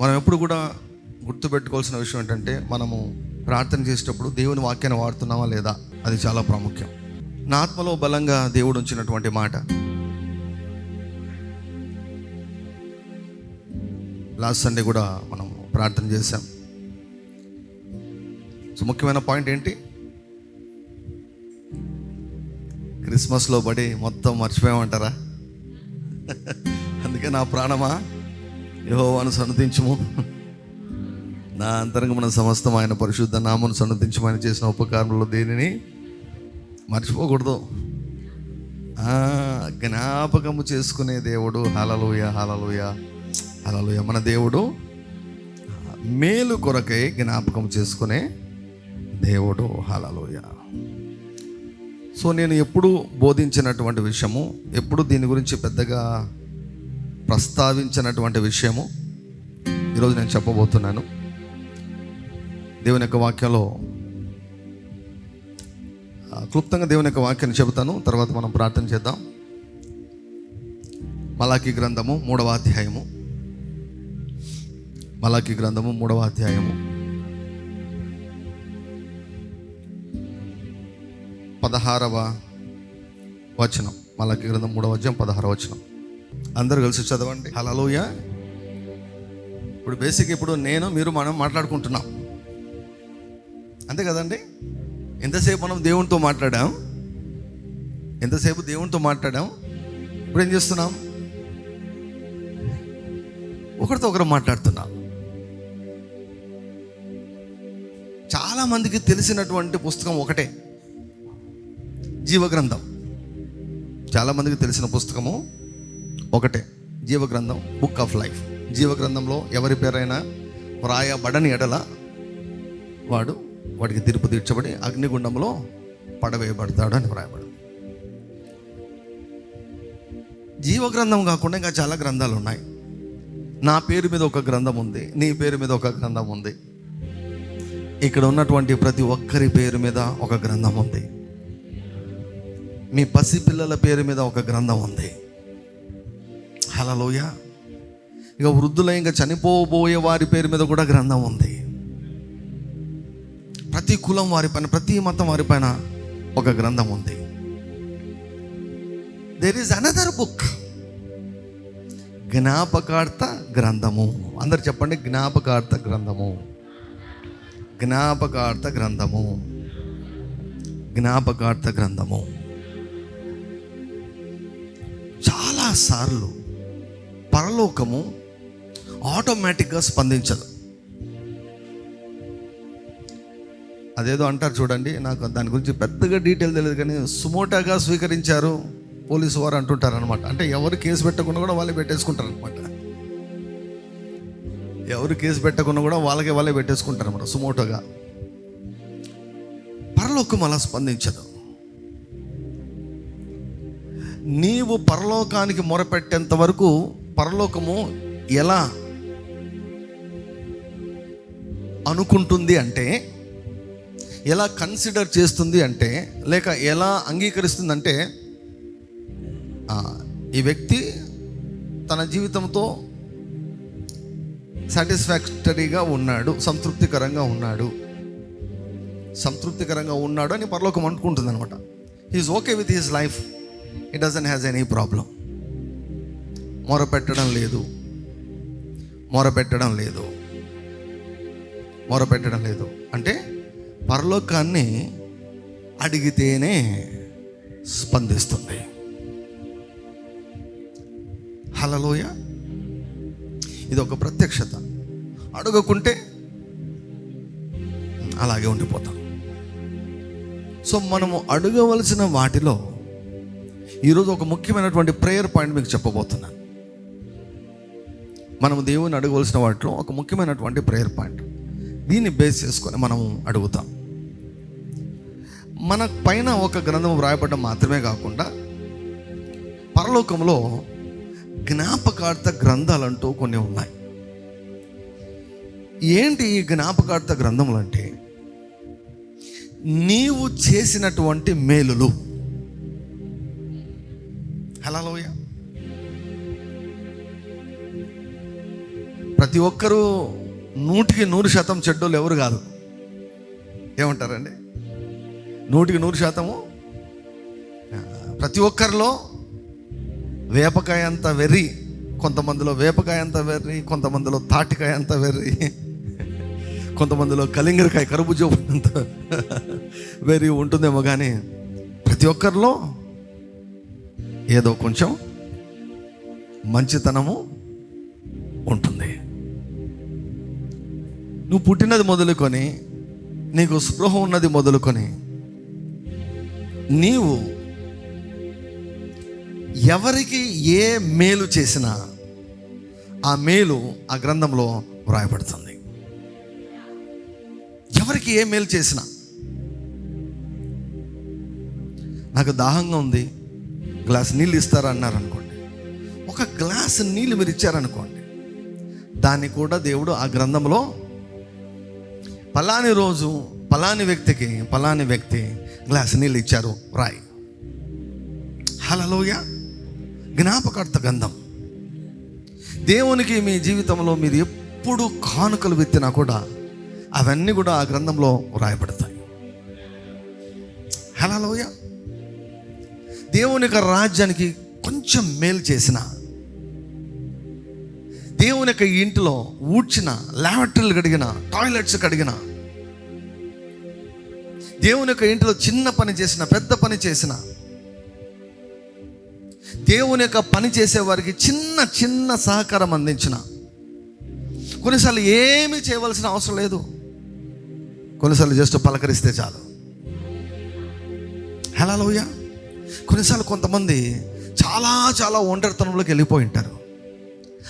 మనం ఎప్పుడు కూడా గుర్తుపెట్టుకోవాల్సిన విషయం ఏంటంటే, మనము ప్రార్థన చేసేటప్పుడు దేవుని వాక్యాన్ని వాడుతున్నామా లేదా, అది చాలా ప్రాముఖ్యం. నా ఆత్మలో బలంగా దేవుడు ఉంచినటువంటి మాట, లాస్ట్ సండే కూడా మనం ప్రార్థన చేశాం. సో ముఖ్యమైన పాయింట్ ఏంటి? క్రిస్మస్లో పడి మొత్తం మర్చిపోయామంటారా? అందుకే నా ప్రాణమా యెహోవాను సన్నుతించుము, నా అంతరంగమున సమస్తం ఆయన పరిశుద్ధ నామమును సన్నుతించుము. ఆయన చేసిన ఉపకారంలో దేనిని మర్చిపోకూడదు. జ్ఞాపకము చేసుకునే దేవుడు. హల్లెలూయా, హల్లెలూయా, హల్లెలూయా. మన దేవుడు మేలు కొరకై జ్ఞాపకం చేసుకునే దేవుడు. హల్లెలూయా. సో నేను ఎప్పుడు బోధించినటువంటి విషయము, ఎప్పుడు దీని గురించి పెద్దగా ప్రస్తావించినటువంటి విషయము ఈరోజు నేను చెప్పబోతున్నాను. దేవుని యొక్క వాక్యంలో క్లుప్తంగా దేవుని యొక్క వాక్యాన్ని చెబుతాను, తర్వాత మనం ప్రార్థన చేద్దాం. మలాకీ గ్రంథము 3వ అధ్యాయము, మలాకీ గ్రంథము 3వ అధ్యాయము 16వ వచనం. మలాకీ గ్రంథం 3వ అధ్యాయం 16వ వచనం. అందరూ కలిసి చదవండి. హల్లెలూయా. ఇప్పుడు ఇప్పుడు మీరు మనం మాట్లాడుకుంటున్నాం, అంతే కదండి. ఎంతసేపు మనం దేవునితో మాట్లాడాం, ఇప్పుడు ఏం చేస్తున్నాం? ఒకరితో ఒకరు మాట్లాడుతున్నాం. చాలామందికి తెలిసినటువంటి పుస్తకం ఒకటే, జీవగ్రంథం. చాలామందికి తెలిసిన పుస్తకము ఒకటే, జీవగ్రంథం, బుక్ ఆఫ్ లైఫ్. జీవగ్రంథంలో ఎవరి పేరైనా వ్రాయబడని ఎడల వాడికి తీర్పు తీర్చబడి అగ్నిగుండంలో పడవేయబడతాడు అని వ్రాయబడింది. జీవగ్రంథం కాకుండా ఇంకా చాలా గ్రంథాలు ఉన్నాయి. నా పేరు మీద ఒక గ్రంథం ఉంది, నీ పేరు మీద ఒక గ్రంథం ఉంది, ఇక్కడ ఉన్నటువంటి ప్రతి ఒక్కరి పేరు మీద ఒక గ్రంథం ఉంది, మీ పసిపిల్లల పేరు మీద ఒక గ్రంథం ఉంది. హల్లెలూయా. ఇక వృద్ధుల, ఇంకా చనిపోబోయే వారి పేరు మీద కూడా గ్రంథం ఉంది. ప్రతి కులం వారిపైన, ప్రతి మతం వారిపైన ఒక గ్రంథం ఉంది. దేర్ ఈజ్ అనదర్ బుక్, జ్ఞాపకార్థ గ్రంథము. అందరు చెప్పండి, జ్ఞాపకార్థ గ్రంథము, జ్ఞాపకార్థ గ్రంథము, జ్ఞాపకార్థ గ్రంథము. చాలాసార్లు పరలోకము ఆటోమేటిక్గా స్పందించదు. అదేదో అంటారు చూడండి, నాకు దాని గురించి పెద్దగా డీటెయిల్ తెలియదు, కానీ సుమోటాగా స్వీకరించారు పోలీసు వారు అంటుంటారు అనమాట. అంటే ఎవరు కేసు పెట్టకుండా కూడా వాళ్ళే పెట్టేసుకుంటారు అనమాట. ఎవరు కేసు పెట్టకుండా కూడా వాళ్ళే పెట్టేసుకుంటారు అనమాట, సుమోటోగా. పరలోకం అలా స్పందించదు. నీవు పరలోకానికి మొరపెట్టేంత వరకు పరలోకము ఎలా అనుకుంటుంది అంటే, ఎలా కన్సిడర్ చేస్తుంది అంటే, లేక ఎలా అంగీకరిస్తుంది అంటే, ఈ వ్యక్తి తన జీవితంతో సాటిస్ఫాక్టరీగా ఉన్నాడు, సంతృప్తికరంగా ఉన్నాడు అని పరలోకం అనుకుంటుంది అనమాట. He is okay with his life, he doesn't has any problem. మొరపెట్టడం లేదు అంటే పరలోకాన్ని అడిగితేనే స్పందిస్తుంది. హల్లెలూయా. ఇది ఒక ప్రత్యక్షత. అడగకుంటే అలాగే ఉండిపోతాం. సో మనము అడగవలసిన వాటిలో ఈరోజు ఒక ముఖ్యమైనటువంటి ప్రేయర్ పాయింట్ మీకు చెప్పబోతున్నాను. మనము దేవుని అడగవలసిన వాటిలో ఒక ముఖ్యమైనటువంటి ప్రేయర్ పాయింట్, దీన్ని బేస్ చేసుకొని మనము అడుగుతాం. మన పైన ఒక గ్రంథం వ్రాయబడ్డం మాత్రమే కాకుండా పరలోకంలో జ్ఞాపకార్థ గ్రంథాలంటూ కొన్ని ఉన్నాయి. ఏంటి ఈ జ్ఞాపకార్థ గ్రంథములు అంటే, నీవు చేసినటువంటి మేలులు. హల్లెలూయా. ప్రతి ఒక్కరూ 100% చెడ్డోళ్ళు ఎవరు కాదు. ఏమంటారండి? 100% ప్రతి ఒక్కరిలో వేపకాయ అంత వెర్రి, కొంతమందిలో వేపకాయ అంత వెర్రి, కొంతమందిలో తాటికాయ అంత వెర్రి, కొంతమందిలో కలింగరకాయ కరుబుజో అంత వెర్రి ఉంటుందేమో. కానీ ప్రతి ఒక్కరిలో ఏదో కొంచెం మంచితనము ఉంటుంది. నువ్వు పుట్టినది మొదలుకొని, నీకు స్పృహ ఉన్నది మొదలుకొని, నీవు ఎవరికి ఏ మేలు చేసినా ఆ మేలు ఆ గ్రంథంలో వ్రాయబడుతుంది. ఎవరికి ఏ మేలు చేసినా, నాకు దాహంగా ఉంది, గ్లాస్ నీళ్ళు ఇస్తారా అన్నారు అనుకోండి, ఒక గ్లాస్ నీళ్ళు మీరు ఇచ్చారనుకోండి, దాన్ని కూడా దేవుడు ఆ గ్రంథంలో పలాని రోజు పలాని వ్యక్తి గ్లాస్ నీళ్ళు ఇచ్చారు రాయి. హల్లెలూయా. జ్ఞాపకార్థ గ్రంథం. దేవునికి మీ జీవితంలో మీరు ఎప్పుడు కానుకలు విత్తినా కూడా అవన్నీ కూడా ఆ గ్రంథంలో వ్రాయబడతాయి. హల్లెలూయా. దేవుని యొక్క రాజ్యానికి కొంచెం మేలు చేసిన, దేవుని యొక్క ఇంటిలో ఊడ్చిన, లాబరేటరీలు కడిగిన, టాయిలెట్స్ కడిగిన, దేవుని యొక్క ఇంటిలో చిన్న పని చేసిన, పెద్ద పని చేసిన, దేవుని యొక్క పని చేసే వారికి చిన్న చిన్న సహకారం అందించిన, కొన్నిసార్లు ఏమీ చేయవలసిన అవసరం లేదు, కొన్నిసార్లు జస్ట్ పలకరిస్తే చాలు. హల్లెలూయా. కొన్నిసార్లు కొంతమంది చాలా చాలా ఒంటరితనంలోకి వెళ్ళిపోయి ఉంటారు.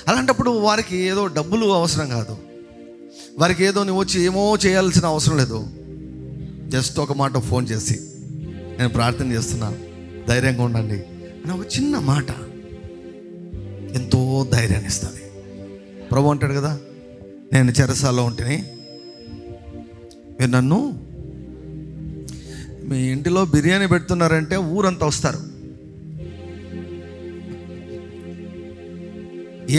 అలాంటప్పుడు వారికి ఏదో డబ్బులు అవసరం కాదు, వారికి ఏదో నువ్వు వచ్చి ఏమో చేయాల్సిన అవసరం లేదు. జస్ట్ ఒక మాట ఫోన్ చేసి, నేను ప్రార్థన చేస్తున్నాను, ధైర్యంగా ఉండండి అని ఒక చిన్న మాట ఎంతో ధైర్యాన్ని ఇస్తుంది. ప్రభు అంటాడు కదా, నేను చెరసాల్లో ఉంటేనే మీరు నన్ను, మీ ఇంటిలో బిర్యానీ పెడుతున్నారంటే ఊరంతా వస్తారు.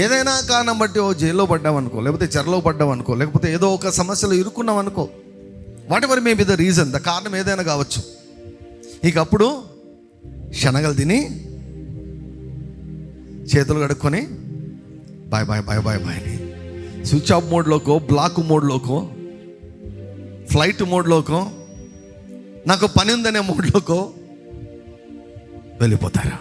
ఏదైనా కారణం బట్టి ఓ జైల్లో పడ్డామనుకో, లేకపోతే చెరలో పడ్డామనుకో, లేకపోతే ఏదో ఒక సమస్యలో ఇరుక్కున్నాం అనుకో, whatever may be the reason, the కారణం ఏదైనా కావచ్చు. ఇక అప్పుడు శనగలు తిని చేతులు కడుక్కొని bye bye bye bye bye అని స్విచ్ ఆఫ్ మోడ్లోకో, బ్లాక్ మోడ్లోకో, ఫ్లైట్ మోడ్లోకో, నాకు పని ఉందనే మోడ్లోకో వెళ్ళిపోతారు.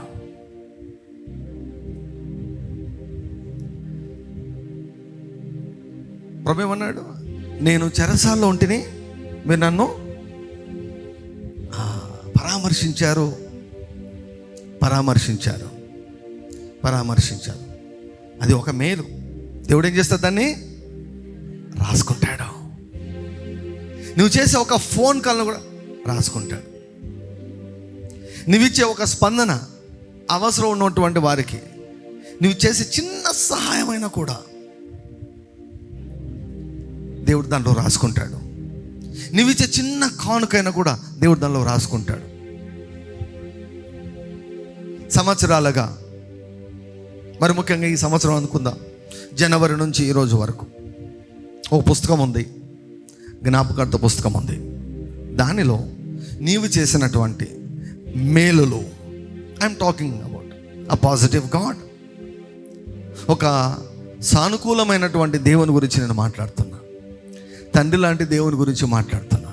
ప్రభు ఏమన్నాడు? నేను చెరసాల్లో ఉంటేనే మీరు నన్ను పరామర్శించారు. అది ఒక మేలు. దేవుడు ఏం చేస్తాడు? దాన్ని రాసుకుంటాడు. నువ్వు చేసే ఒక ఫోన్ కాల్ను కూడా రాసుకుంటాడు. నువ్విచ్చే ఒక స్పందన, అవసరం ఉన్నటువంటి వారికి నువ్వు చేసే చిన్న సహాయమైనా కూడా దేవుడు దాంట్లో రాసుకుంటాడు. నువ్విచ్చే చిన్న కానుకైనా కూడా దేవుడు దానిలో రాసుకుంటాడు. సంవత్సరాలుగా, మరి ముఖ్యంగా ఈ సంవత్సరం అనుకుందాం, జనవరి నుంచి ఈరోజు వరకు ఓ పుస్తకం ఉంది, జ్ఞాపకార్థ పుస్తకం ఉంది. దానిలో నీవు చేసినటువంటి మేలులు, I'm talking about a positive God, ఒక సానుకూలమైనటువంటి దేవుని గురించి నేను మాట్లాడుతున్నా. తండ్రి లాంటి దేవుని గురించి మాట్లాడుతున్నా.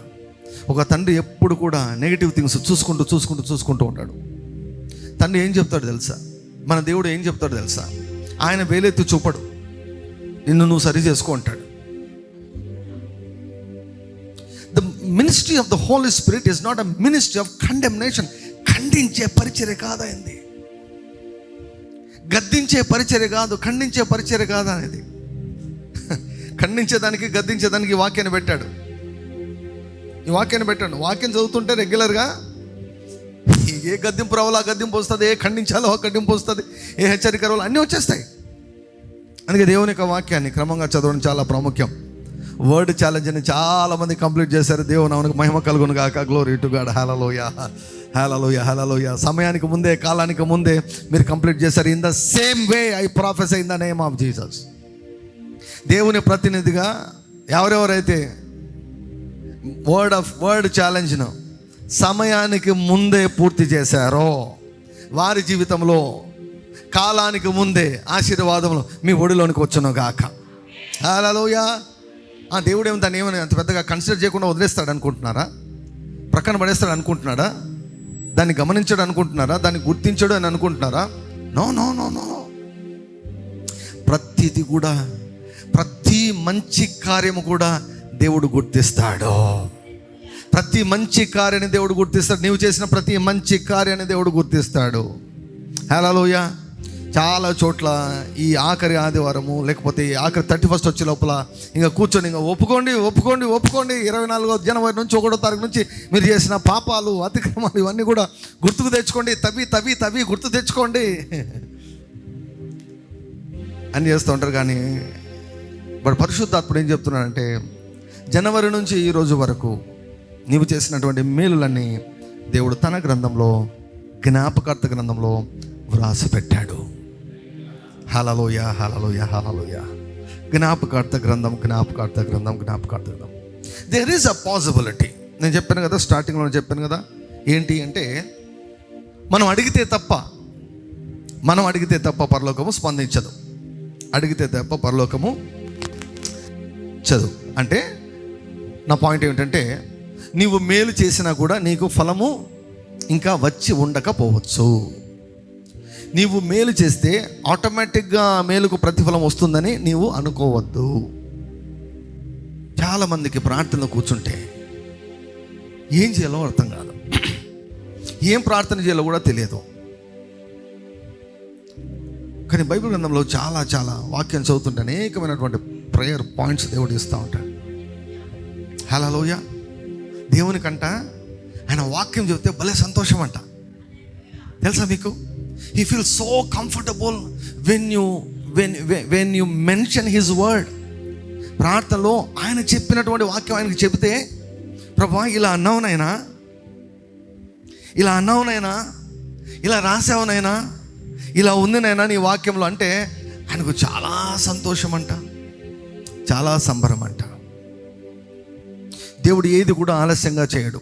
ఒక తండ్రి ఎప్పుడు కూడా నెగిటివ్ థింగ్స్ చూసుకుంటూ ఉంటాడు. తండ్రి ఏం చెప్తాడు తెలుసా? మన దేవుడు ఏం చెప్తాడు తెలుసా? ఆయన వేలెత్తి చూపడు, నిన్ను నువ్వు సరి చేసుకో అంటాడు. The ministry of the holy spirit is not a ministry of condemnation. ఖండించే పరిచర్య కాదైంది, గద్దించే పరిచర్య కాదు, ఖండించే పరిచర్య కాదు అనేది. ఖండించేదానికి, గద్దించేదానికి ఈ వాక్యాన్ని పెట్టాడు. వాక్యం చదువుతుంటే రెగ్యులర్గా ఏ గద్దింపు రావాలో ఆ గద్దింపు వస్తుంది, ఏ ఖండించాలో ఆ ఖండింపు వస్తుంది, ఏ హెచ్చరిక రావాలో అన్నీ వచ్చేస్తాయి. అందుకే దేవుని యొక్క వాక్యాన్ని క్రమంగా చదవడం చాలా ప్రాముఖ్యం. వర్డ్ ఛాలెంజ్ అని చాలామంది కంప్లీట్ చేశారు. దేవుని నామమునకు మహిమ కలుగును గాక. Glory to God. హల్లెలూయా. సమయానికి ముందే, కాలానికి ముందే మీరు కంప్లీట్ చేశారు. In the same way I prophesy in the name of Jesus. దేవుని ప్రతినిధిగా ఎవరెవరైతే వర్డ్ ఛాలెంజ్ను సమయానికి ముందే పూర్తి చేశారో వారి జీవితంలో కాలానికి ముందే ఆశీర్వాదములు మీ ఒడిలోనికి వచ్చును గాక. హల్లెలూయా. దేవుడు ఏమో దాన్ని ఏమైనా అంత పెద్దగా కన్సిడర్ చేయకుండా వదిలేస్తాడు అనుకుంటున్నారా? ప్రక్కన పడేస్తాడు అనుకుంటున్నాడా? దాన్ని గమనించాడు అనుకుంటున్నారా? దాన్ని గుర్తించాడు అని అనుకుంటున్నారా? No no no no. ప్రతిది కూడా, ప్రతి మంచి కార్యము కూడా దేవుడు గుర్తిస్తాడు. ప్రతి మంచి కార్యాన్ని దేవుడు గుర్తిస్తాడు. నీవు చేసిన ప్రతి మంచి కార్యాన్ని దేవుడు గుర్తిస్తాడు. హల్లెలూయా. చాలా చోట్ల ఈ ఆఖరి ఆదివారము లేకపోతే ఈ ఆఖరి 31 వచ్చే లోపల ఇంకా కూర్చొని ఇంకా ఒప్పుకోండి 24 జనవరి నుంచి 1వ తారీఖు నుంచి మీరు చేసిన పాపాలు, అతిక్రమాలు ఇవన్నీ కూడా గుర్తుకు తెచ్చుకోండి, తవ్వి గుర్తు తెచ్చుకోండి అని చేస్తూ ఉంటారు. కానీ వాడు పరిశుద్ధాత్ముడు ఏం చెప్తున్నాడంటే, జనవరి నుంచి ఈ రోజు వరకు నీవు చేసినటువంటి మేలులన్నీ దేవుడు తన గ్రంథంలో, జ్ఞాపకార్థ గ్రంథంలో వ్రాసి పెట్టాడు. హల్లెలూయా, హల్లెలూయా, హల్లెలూయా. జ్ఞాపకార్థ గ్రంథం. There is a possibility. నేను చెప్పాను కదా, స్టార్టింగ్లో చెప్పాను కదా, ఏంటి అంటే మనం అడిగితే తప్ప పరలోకము స్పందించదు. అడిగితే తప్ప పరలోకము చదువు అంటే నా పాయింట్ ఏమిటంటే, నీవు మేలు చేసినా కూడా నీకు ఫలము ఇంకా వచ్చి ఉండకపోవచ్చు. నీవు మేలు చేస్తే ఆటోమేటిక్గా మేలుకు ప్రతిఫలం వస్తుందని నీవు అనుకోవద్దు. చాలామందికి ప్రార్థనలో కూర్చుంటే ఏం చేయాలో అర్థం కాదు, ఏం ప్రార్థన చేయాలో కూడా తెలియదు. కానీ బైబిల్ గ్రంథంలో చాలా వాక్యం చదువుతుంటే అనేకమైనటువంటి ప్రేయర్ పాయింట్స్ దేవుడు ఇస్తూ ఉంటాడు. హల్లెలూయా. దేవునికంట ఆయన వాక్యం చెబితే భలే సంతోషం అంట. తెలుసా మీకు? He feels so comfortable when you mention his word. ప్రార్థనలో ఆయన చెప్పినటువంటి వాక్యం ఆయనకు చెబితే, ప్రభువా ఇలా అన్నావునైనా, ఇలా రాసావునైనా, ఇలా ఉందినైనా నీ వాక్యంలో అంటే ఆయనకు చాలా సంతోషం అంట, చాలా సంబరం అంట. దేవుడు ఏది కూడా ఆలస్యంగా చేయడు.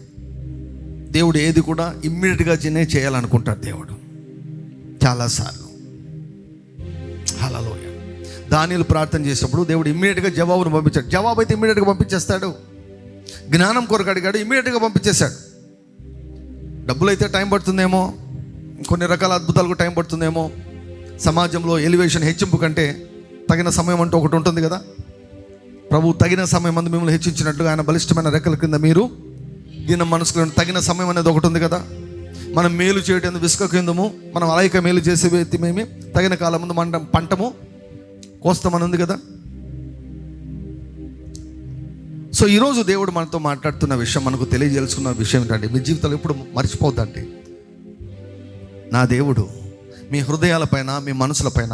దేవుడు ఏది కూడా ఇమ్మీడియట్గా చేయాలనుకుంటాడు దేవుడు చాలాసార్లు. హల్లెలూయా. దానియేలు ప్రార్థన చేసినప్పుడు దేవుడు ఇమ్మీడియట్గా జవాబును పంపించాడు. జవాబు అయితే ఇమ్మీడియట్గా పంపించేస్తాడు. జ్ఞానం కొరకు అడిగాడు, ఇమ్మీడియట్గా పంపించేశాడు. డబ్బులు అయితే టైం పడుతుందేమో, కొన్ని రకాల అద్భుతాలకు టైం పడుతుందేమో. సమాజంలో ఎలివేషన్, హెచ్చింపు కంటే తగిన సమయం అంటూ ఒకటి ఉంటుంది కదా. ప్రభు తగిన సమయం అందు మిమ్మల్ని హెచ్చించినట్లుగా ఆయన బలిష్టమైన రెక్కల కింద మీరు దీని మనసులో తగిన సమయం అనేది ఒకటి ఉంది కదా. మనం మేలు చేయటం విసుకకిందము, మనం అలాయిక మేలు చేసే వ్యక్తి మేమే తగిన కాలం ముందు పంటము కోస్తామని ఉంది కదా. సో ఈరోజు దేవుడు మనతో మాట్లాడుతున్న విషయం, మనకు తెలియజేసుకున్న విషయం ఏంటంటే, మీ జీవితంలో ఎప్పుడు మర్చిపోద్దండి, నా దేవుడు మీ హృదయాలపైన, మీ మనసులపైన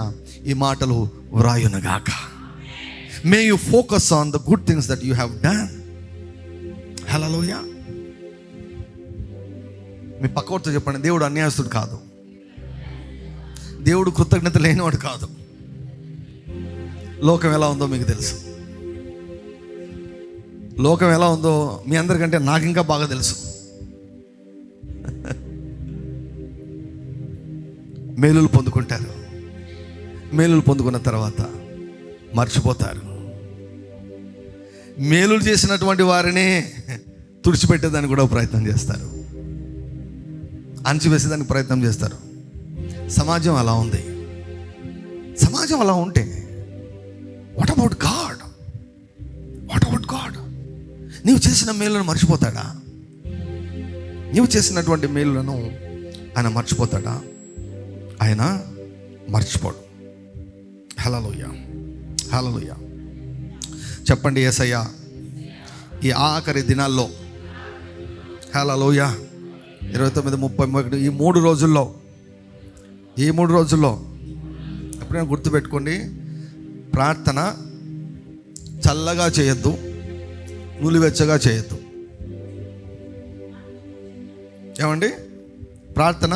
ఈ మాటలు వ్రాయునుగాక. May you focus on the good things that you have done. Hallelujah. మీ పక్కవాడితో చెప్పండి, దేవుడు అన్యాయస్తుడు కాదు, దేవుడు కృతజ్ఞత లేనివాడు కాదు. లోకం ఎలా ఉందో మీకు తెలుసు. లోకం ఎలా ఉందో మీ అందరికంటే నాకు ఇంకా బాగా తెలుసు. మేలులు పొందుకుంటారు, మేలులు పొందుకున్న తర్వాత మర్చిపోతారు. మేలులు చేసినటువంటి వారినే తుడిచిపెట్టేదానికి కూడా ప్రయత్నం చేస్తారు, అణచివేసేదానికి ప్రయత్నం చేస్తారు. సమాజం అలా ఉంది. సమాజం అలా ఉంటే వాట్ అబౌట్ గాడ్? నీవు చేసిన మేలులను మర్చిపోతాడా? నీవు చేసినటువంటి మేలులను ఆయన మర్చిపోతాడా? ఆయన మర్చిపోడు. హల్లెలూయా, హల్లెలూయా. చెప్పండి, యేసయ్యా ఈ ఆఖరి దినాల్లో, హల్లెలూయా, 29, 30, 31 ఈ 3 రోజుల్లో ఎప్పుడైనా గుర్తుపెట్టుకోండి, ప్రార్థన చల్లగా చేయొద్దు, నులివెచ్చగా చేయొద్దు. ఏమండి? ప్రార్థన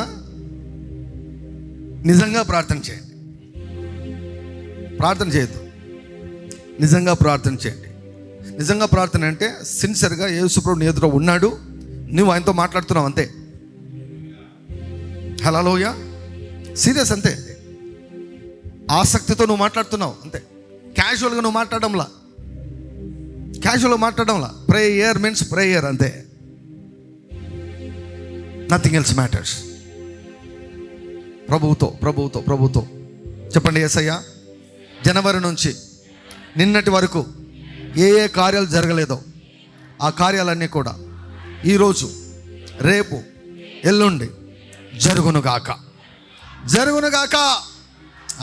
నిజంగా ప్రార్థన చేయండి, ప్రార్థన చేయొద్దు. నిజంగా ప్రార్థన చేయండి. నిజంగా ప్రార్థన అంటే సిన్సియర్గా యేసుప్రభు నీ ఎదుట ఉన్నాడు, నువ్వు ఆయనతో మాట్లాడుతున్నావు అంతే. హల్లెలూయా. సీరియస్ అంతే. ఆసక్తితో నువ్వు మాట్లాడుతున్నావు అంతే. క్యాజువల్గా నువ్వు మాట్లాడడంలా ప్రేయర్ మీన్స్ ప్రేయర్ అంతే. Nothing else matters. ప్రభువుతో చెప్పండి. యేసయ్య, జనవరి నుంచి నిన్నటి వరకు ఏ కార్యాలు జరగలేదో ఆ కార్యాలన్నీ కూడా ఈరోజు, రేపు, ఎల్లుండి జరుగునుగాక.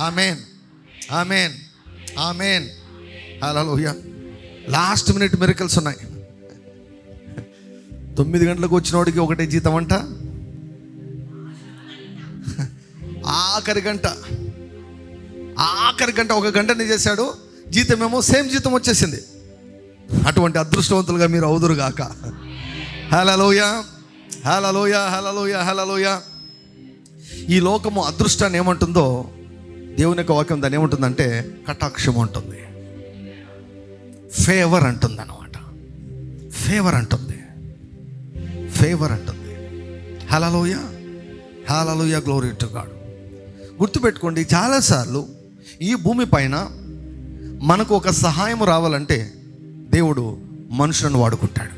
ఆమేన్, ఆమేన్, ఆమేన్. హల్లెలూయా. లాస్ట్ మినిట్ మిరకల్స్ ఉన్నాయి. 9 గంటలకు వచ్చిన వాడికి ఒకటే జీతం అంట. ఆఖరి గంట 1 గంటని చేశాడు, జీతమేమో సేమ్ జీతం వచ్చేసింది. అటువంటి అదృష్టవంతులుగా మీరు అవుదురుగాక. హల్లెలూయా, హల్లెలూయా, హల్లెలూయా, హల్లెలూయా. ఈ లోకము అదృష్టాన్ని ఏమంటుందో దేవుని యొక్క వాక్యం దాన్ని ఏముంటుందంటే కటాక్షం ఉంటుంది, ఫేవర్ అంటుంది అన్నమాట. ఫేవర్ అంటుంది. హల్లెలూయా, హల్లెలూయా, గ్లోరీ టు గాడ్. గుర్తుపెట్టుకోండి, చాలాసార్లు ఈ భూమి పైన మనకు ఒక సహాయం రావాలంటే దేవుడు మనుషులను వాడుకుంటాడు.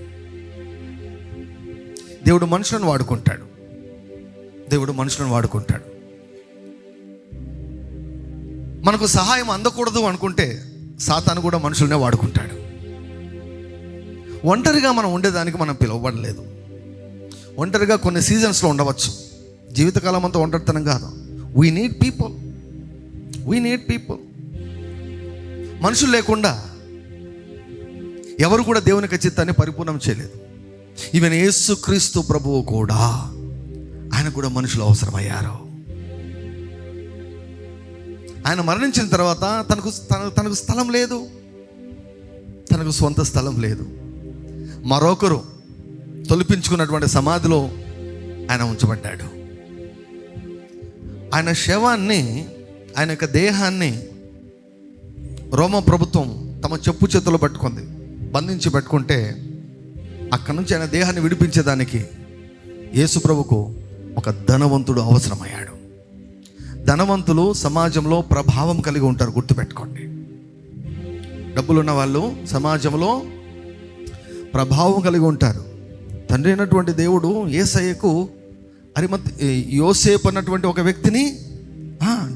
దేవుడు మనుషులను వాడుకుంటాడు. మనకు సహాయం అందకూడదు అనుకుంటే సాతాను కూడా మనుషులనే వాడుకుంటాడు. ఒంటరిగా మనం ఉండేదానికి మనం పిలువబడలేదు. ఒంటరిగా కొన్ని సీజన్స్లో ఉండవచ్చు, జీవితకాలం అంతా ఒంటరితనం కాదు. We need people. మనుషులు లేకుండా ఎవరు కూడా దేవుని యొక్క చిత్తాన్ని పరిపూర్ణం చేయలేదు. ఈవెన్ యేసుక్రీస్తు ప్రభువు కూడా, ఆయన కూడా మనుషులు అవసరమయ్యారు. ఆయన మరణించిన తర్వాత తనకు స్థలం లేదు, తనకు సొంత స్థలం లేదు. మరొకరు తొలిపించుకున్నటువంటి సమాధిలో ఆయన ఉంచబడ్డాడు. ఆయన శవాన్ని, ఆయన యొక్క దేహాన్ని రోమ ప్రభుత్వం తమ చెప్పు చేతుల్లో పట్టుకుంది, బంధించి పెట్టుకుంటే అక్కడి నుంచి ఆయన దేహాన్ని విడిపించేదానికి యేసు ప్రభుకు ఒక ధనవంతుడు అవసరమయ్యాడు. ధనవంతులు సమాజంలో ప్రభావం కలిగి ఉంటారు, గుర్తుపెట్టుకోండి. డబ్బులున్న వాళ్ళు సమాజంలో ప్రభావం కలిగి ఉంటారు. తండ్రి అయినటువంటి దేవుడు యేసయ్యకు యోసేపు అన్నటువంటి ఒక వ్యక్తిని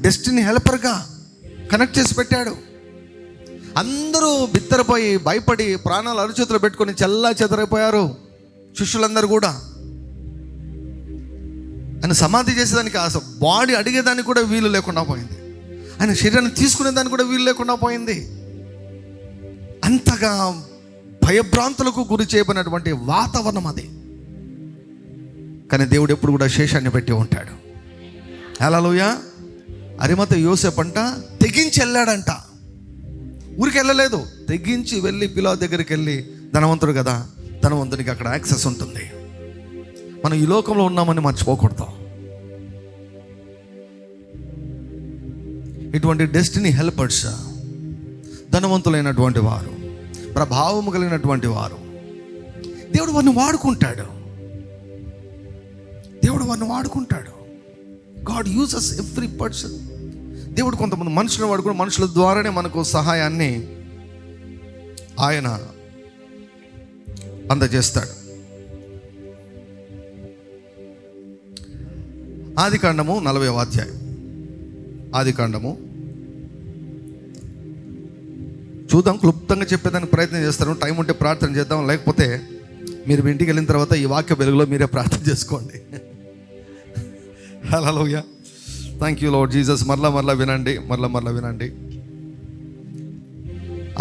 డెస్టినీ హెల్పర్గా కనెక్ట్ చేసి పెట్టాడు. అందరూ బిత్తరపోయి భయపడి ప్రాణాలు అరచేతులు పెట్టుకొని చెల్లా చెదరైపోయారు. శిష్యులందరూ కూడా ఆయన సమాధి చేసేదానికి, బాడీ అడిగేదానికి కూడా వీలు లేకుండా పోయింది. ఆయన శరీరాన్ని తీసుకునేదానికి కూడా వీలు లేకుండా పోయింది. అంతగా భయభ్రాంతులకు గురి చేయబడినటువంటి వాతావరణం అది. కానీ దేవుడు ఎప్పుడు కూడా శేషాన్ని పెట్టి ఉంటాడు. హల్లెలూయా. అరిమతయి యోసేపు అంట తెగించి వెళ్ళాడంట. ఊరికి వెళ్ళలేదు, తెగించి వెళ్ళి పిలాతు దగ్గరికి వెళ్ళి, ధనవంతుడు కదా, ధనవంతునికి అక్కడ యాక్సెస్ ఉంటుంది. మనం ఈ లోకంలో ఉన్నామని మర్చిపోకూడదు. ఇటువంటి డెస్టినీ హెల్పర్స్, ధనవంతులైనటువంటి వారు, ప్రభావం కలిగినటువంటి వారు, దేవుడు వారిని వాడుకుంటాడు. God uses every person. దేవుడు కొంతమంది మనుషులను వాడుకుని, మనుషుల ద్వారానే మనకు సహాయాన్ని ఆయన అందజేస్తాడు. ఆదికాండము 40వ అధ్యాయం. ఆదికాండము చూద్దాం, క్లుప్తంగా చెప్పేదానికి ప్రయత్నం చేస్తాను. టైం ఉంటే ప్రార్థన చేద్దాం, లేకపోతే మీరు మీ ఇంటికి వెళ్ళిన తర్వాత ఈ వాక్య వెలుగులో మీరే ప్రార్థన చేసుకోండి. Hallelujah. Thank you Lord Jesus. మరలా వినండి.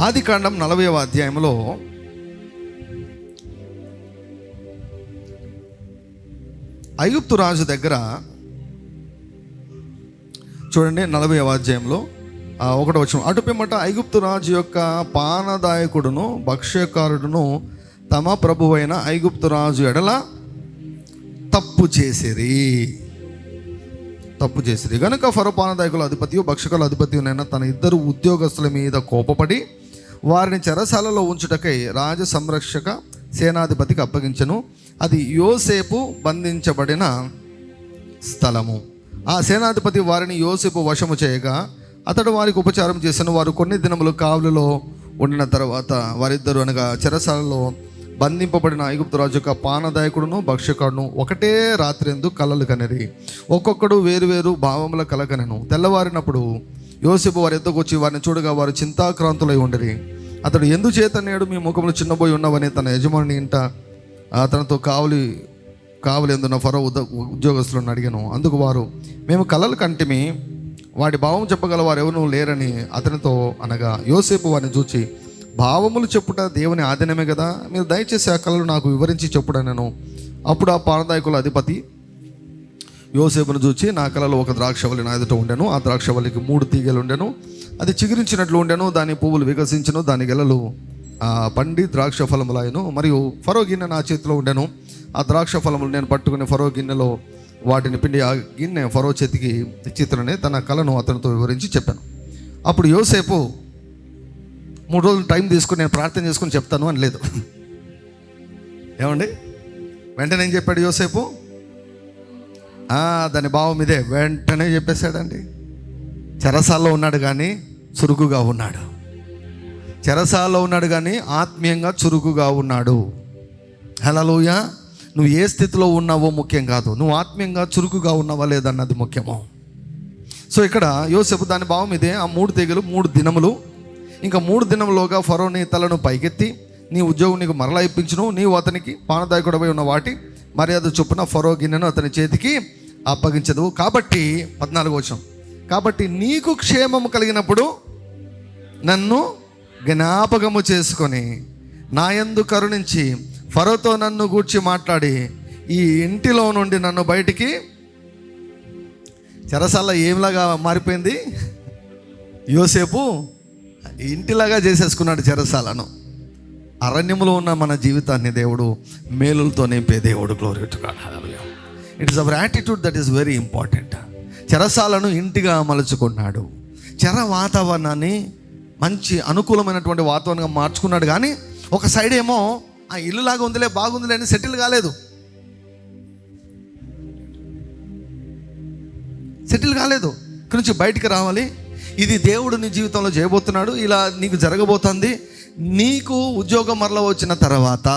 ఆదికాండం 40వ అధ్యాయంలో ఐగుప్తు రాజు దగ్గర చూడండి, 40వ అధ్యాయంలో 1వ వచనం. అటు పిమ్మట ఐగుప్తు రాజు యొక్క పానదాయకుడును భక్ష్యకారుడును తమ ప్రభువైన ఐగుప్తు రాజు ఎడల తప్పు చేసిరి గనుక ఫరో పానదాయకుల అధిపతియు భక్షకుల అధిపతియునైనా తన 2 ఉద్యోగస్తుల మీద కోపపడి వారిని చెరసాలలో ఉంచుటకై రాజ సంరక్షక సేనాధిపతికి అప్పగించెను. అది యోసేపు బంధించబడిన స్థలము. ఆ సేనాధిపతి వారిని యోసేపు వశము చేయగా అతడు వారికి ఉపచారం చేశాను. వారు కొన్ని దినములు కావలిలో ఉండిన తర్వాత వారిద్దరు అనగా చెరసాలలో బంధింపబడిన ఐగుప్తు రాజు యొక్క పానదాయకుడును భక్ష్యకాడును ఒకటే రాత్రి ఎందు కలలు కనిరి. ఒక్కొక్కడు వేరువేరు భావముల కల కనెను. తెల్లవారినప్పుడు యోసేపు వారి ఎద్దకు వచ్చి వారిని చూడగా వారు చింతాక్రాంతులై ఉండిరి. అతడు ఎందుచేత నేడు మీ ముఖములు చిన్నబోయి ఉన్నవని తన యజమాని ఇంట తనతో కావలి ఎందున్న ఫరో ఉద్యోగస్తులను అడిగాను. అందుకు వారు, మేము కలలు కంటిమి, వాటి భావం చెప్పగల వారు ఎవరు లేరని అతనితో అనగా, యోసేపు వారిని చూచి, భావములు చెప్పుట దేవుని ఆధీనమే కదా, మీరు దయచేసి ఆ కళలు నాకు వివరించి చెప్పుడనను. అప్పుడు ఆ పానదాయకుల అధిపతి యోసేపును చూచి, నా కళలో ఒక ద్రాక్షవల్లి నా ఎదుట ఉండెను. ఆ ద్రాక్షవల్లికి 3 తీగలు ఉండెను. అది చిగురించినట్లు ఉండెను. దాని పువ్వులు వికసించను. దాని గెలలు పండి ద్రాక్ష ఫలములాయను. మరియు ఫరో గిన్నె నా చేతిలో ఉండెను. ఆ ద్రాక్ష ఫలములు నేను పట్టుకుని ఫరో గిన్నెలో వాటిని పిండి ఆ గిన్నె ఫరో చేతికి ఇచ్చితనని తన కళను అతనితో వివరించి చెప్పాను. అప్పుడు యోసేపు 3 రోజులు టైం తీసుకుని నేను ప్రార్థన చేసుకుని చెప్తాను అని లేదు. ఏమండి, వెంటనే ఏం చెప్పాడు యోసేపు? దాని భావం ఇదే, వెంటనే చెప్పేశాడండి. చెరసాల్లో ఉన్నాడు కానీ చురుకుగా ఉన్నాడు. చెరసాల్లో ఉన్నాడు కానీ ఆత్మీయంగా చురుకుగా ఉన్నాడు. హల్లెలూయా. నువ్వు ఏ స్థితిలో ఉన్నావో ముఖ్యం కాదు, నువ్వు ఆత్మీయంగా చురుకుగా ఉన్నావా లేదన్నది ముఖ్యము. సో ఇక్కడ యోసేపు దాని భావం ఇదే, ఆ 3 తీగలు 3 దినములు, ఇంకా 3 దినములోగా ఫరో నీ తలను పైకెత్తి నీ ఉద్యోగం నీకు మరలా ఇప్పించును. నీవు అతనికి పానదాయకుడపై ఉన్న వాటి మర్యాద చొప్పున ఫరో గిన్నెను అతని చేతికి అప్పగించదు. కాబట్టి 14వ వచనం, కాబట్టి నీకు క్షేమము కలిగినప్పుడు నన్ను జ్ఞాపకము చేసుకొని నా యందు కరుణించి ఫరోతో నన్ను గూర్చి మాట్లాడి ఈ ఇంటిలో నుండి నన్ను బయటికి. చెరసాల ఏంలాగా మారిపోయింది యోసేపు, ఇంటిలాగా చేసేసుకున్నాడు చెరసాలను. అరణ్యములో ఉన్న మన జీవితాన్ని దేవుడు మేలులతో నింపే దేవుడు. Glory to God. Hallelujah. It is our attitude that is very important. చెరసాలను ఇంటిగా మలుచుకున్నాడు. చెర వాతావరణాన్ని మంచి అనుకూలమైనటువంటి వాతావరణంగా మార్చుకున్నాడు. కానీ ఒక సైడ్ ఏమో ఆ ఇల్లులాగా ఉందిలే, బాగుందిలే అని సెటిల్ కాలేదు. ఇక్కడి నుంచి బయటికి రావాలి. ఇది దేవుడు నీ జీవితంలో చేయబోతున్నాడు, ఇలా నీకు జరగబోతుంది. నీకు ఉద్యోగం మరలా వచ్చిన తర్వాత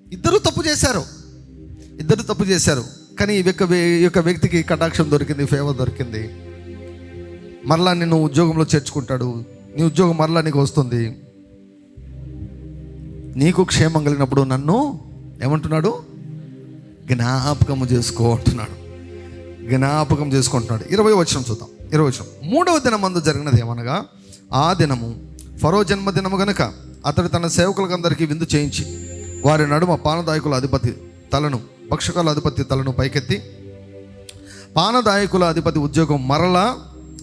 ఇద్దరు తప్పు చేశారు. కానీ ఈ యొక్క వ్యక్తికి కటాక్షం దొరికింది, ఫేవర్ దొరికింది. మరలా నిన్ను ఉద్యోగంలో చేర్చుకుంటాడు. నీ ఉద్యోగం మరలా నీకు వస్తుంది. నీకు క్షేమం కలిగినప్పుడు నన్ను ఏమంటున్నాడు? జ్ఞాపకం చేసుకో అంటున్నాడు. జ్ఞాపకం చేసుకుంటున్నాడు. 20వ వచనం చూద్దాం. 20వ వచనం, 3వ దినమందు జరిగినది ఏమనగా, ఆ దినము ఫరో జన్మదినము గనుక అతడు తన సేవకులందరికీ విందు చేయించి వారి నడుమ పానదాయకుల అధిపతి తలను భక్షకాల అధిపతి తలను పైకెత్తి, పానదాయకుల అధిపతి ఉద్యోగం మరలా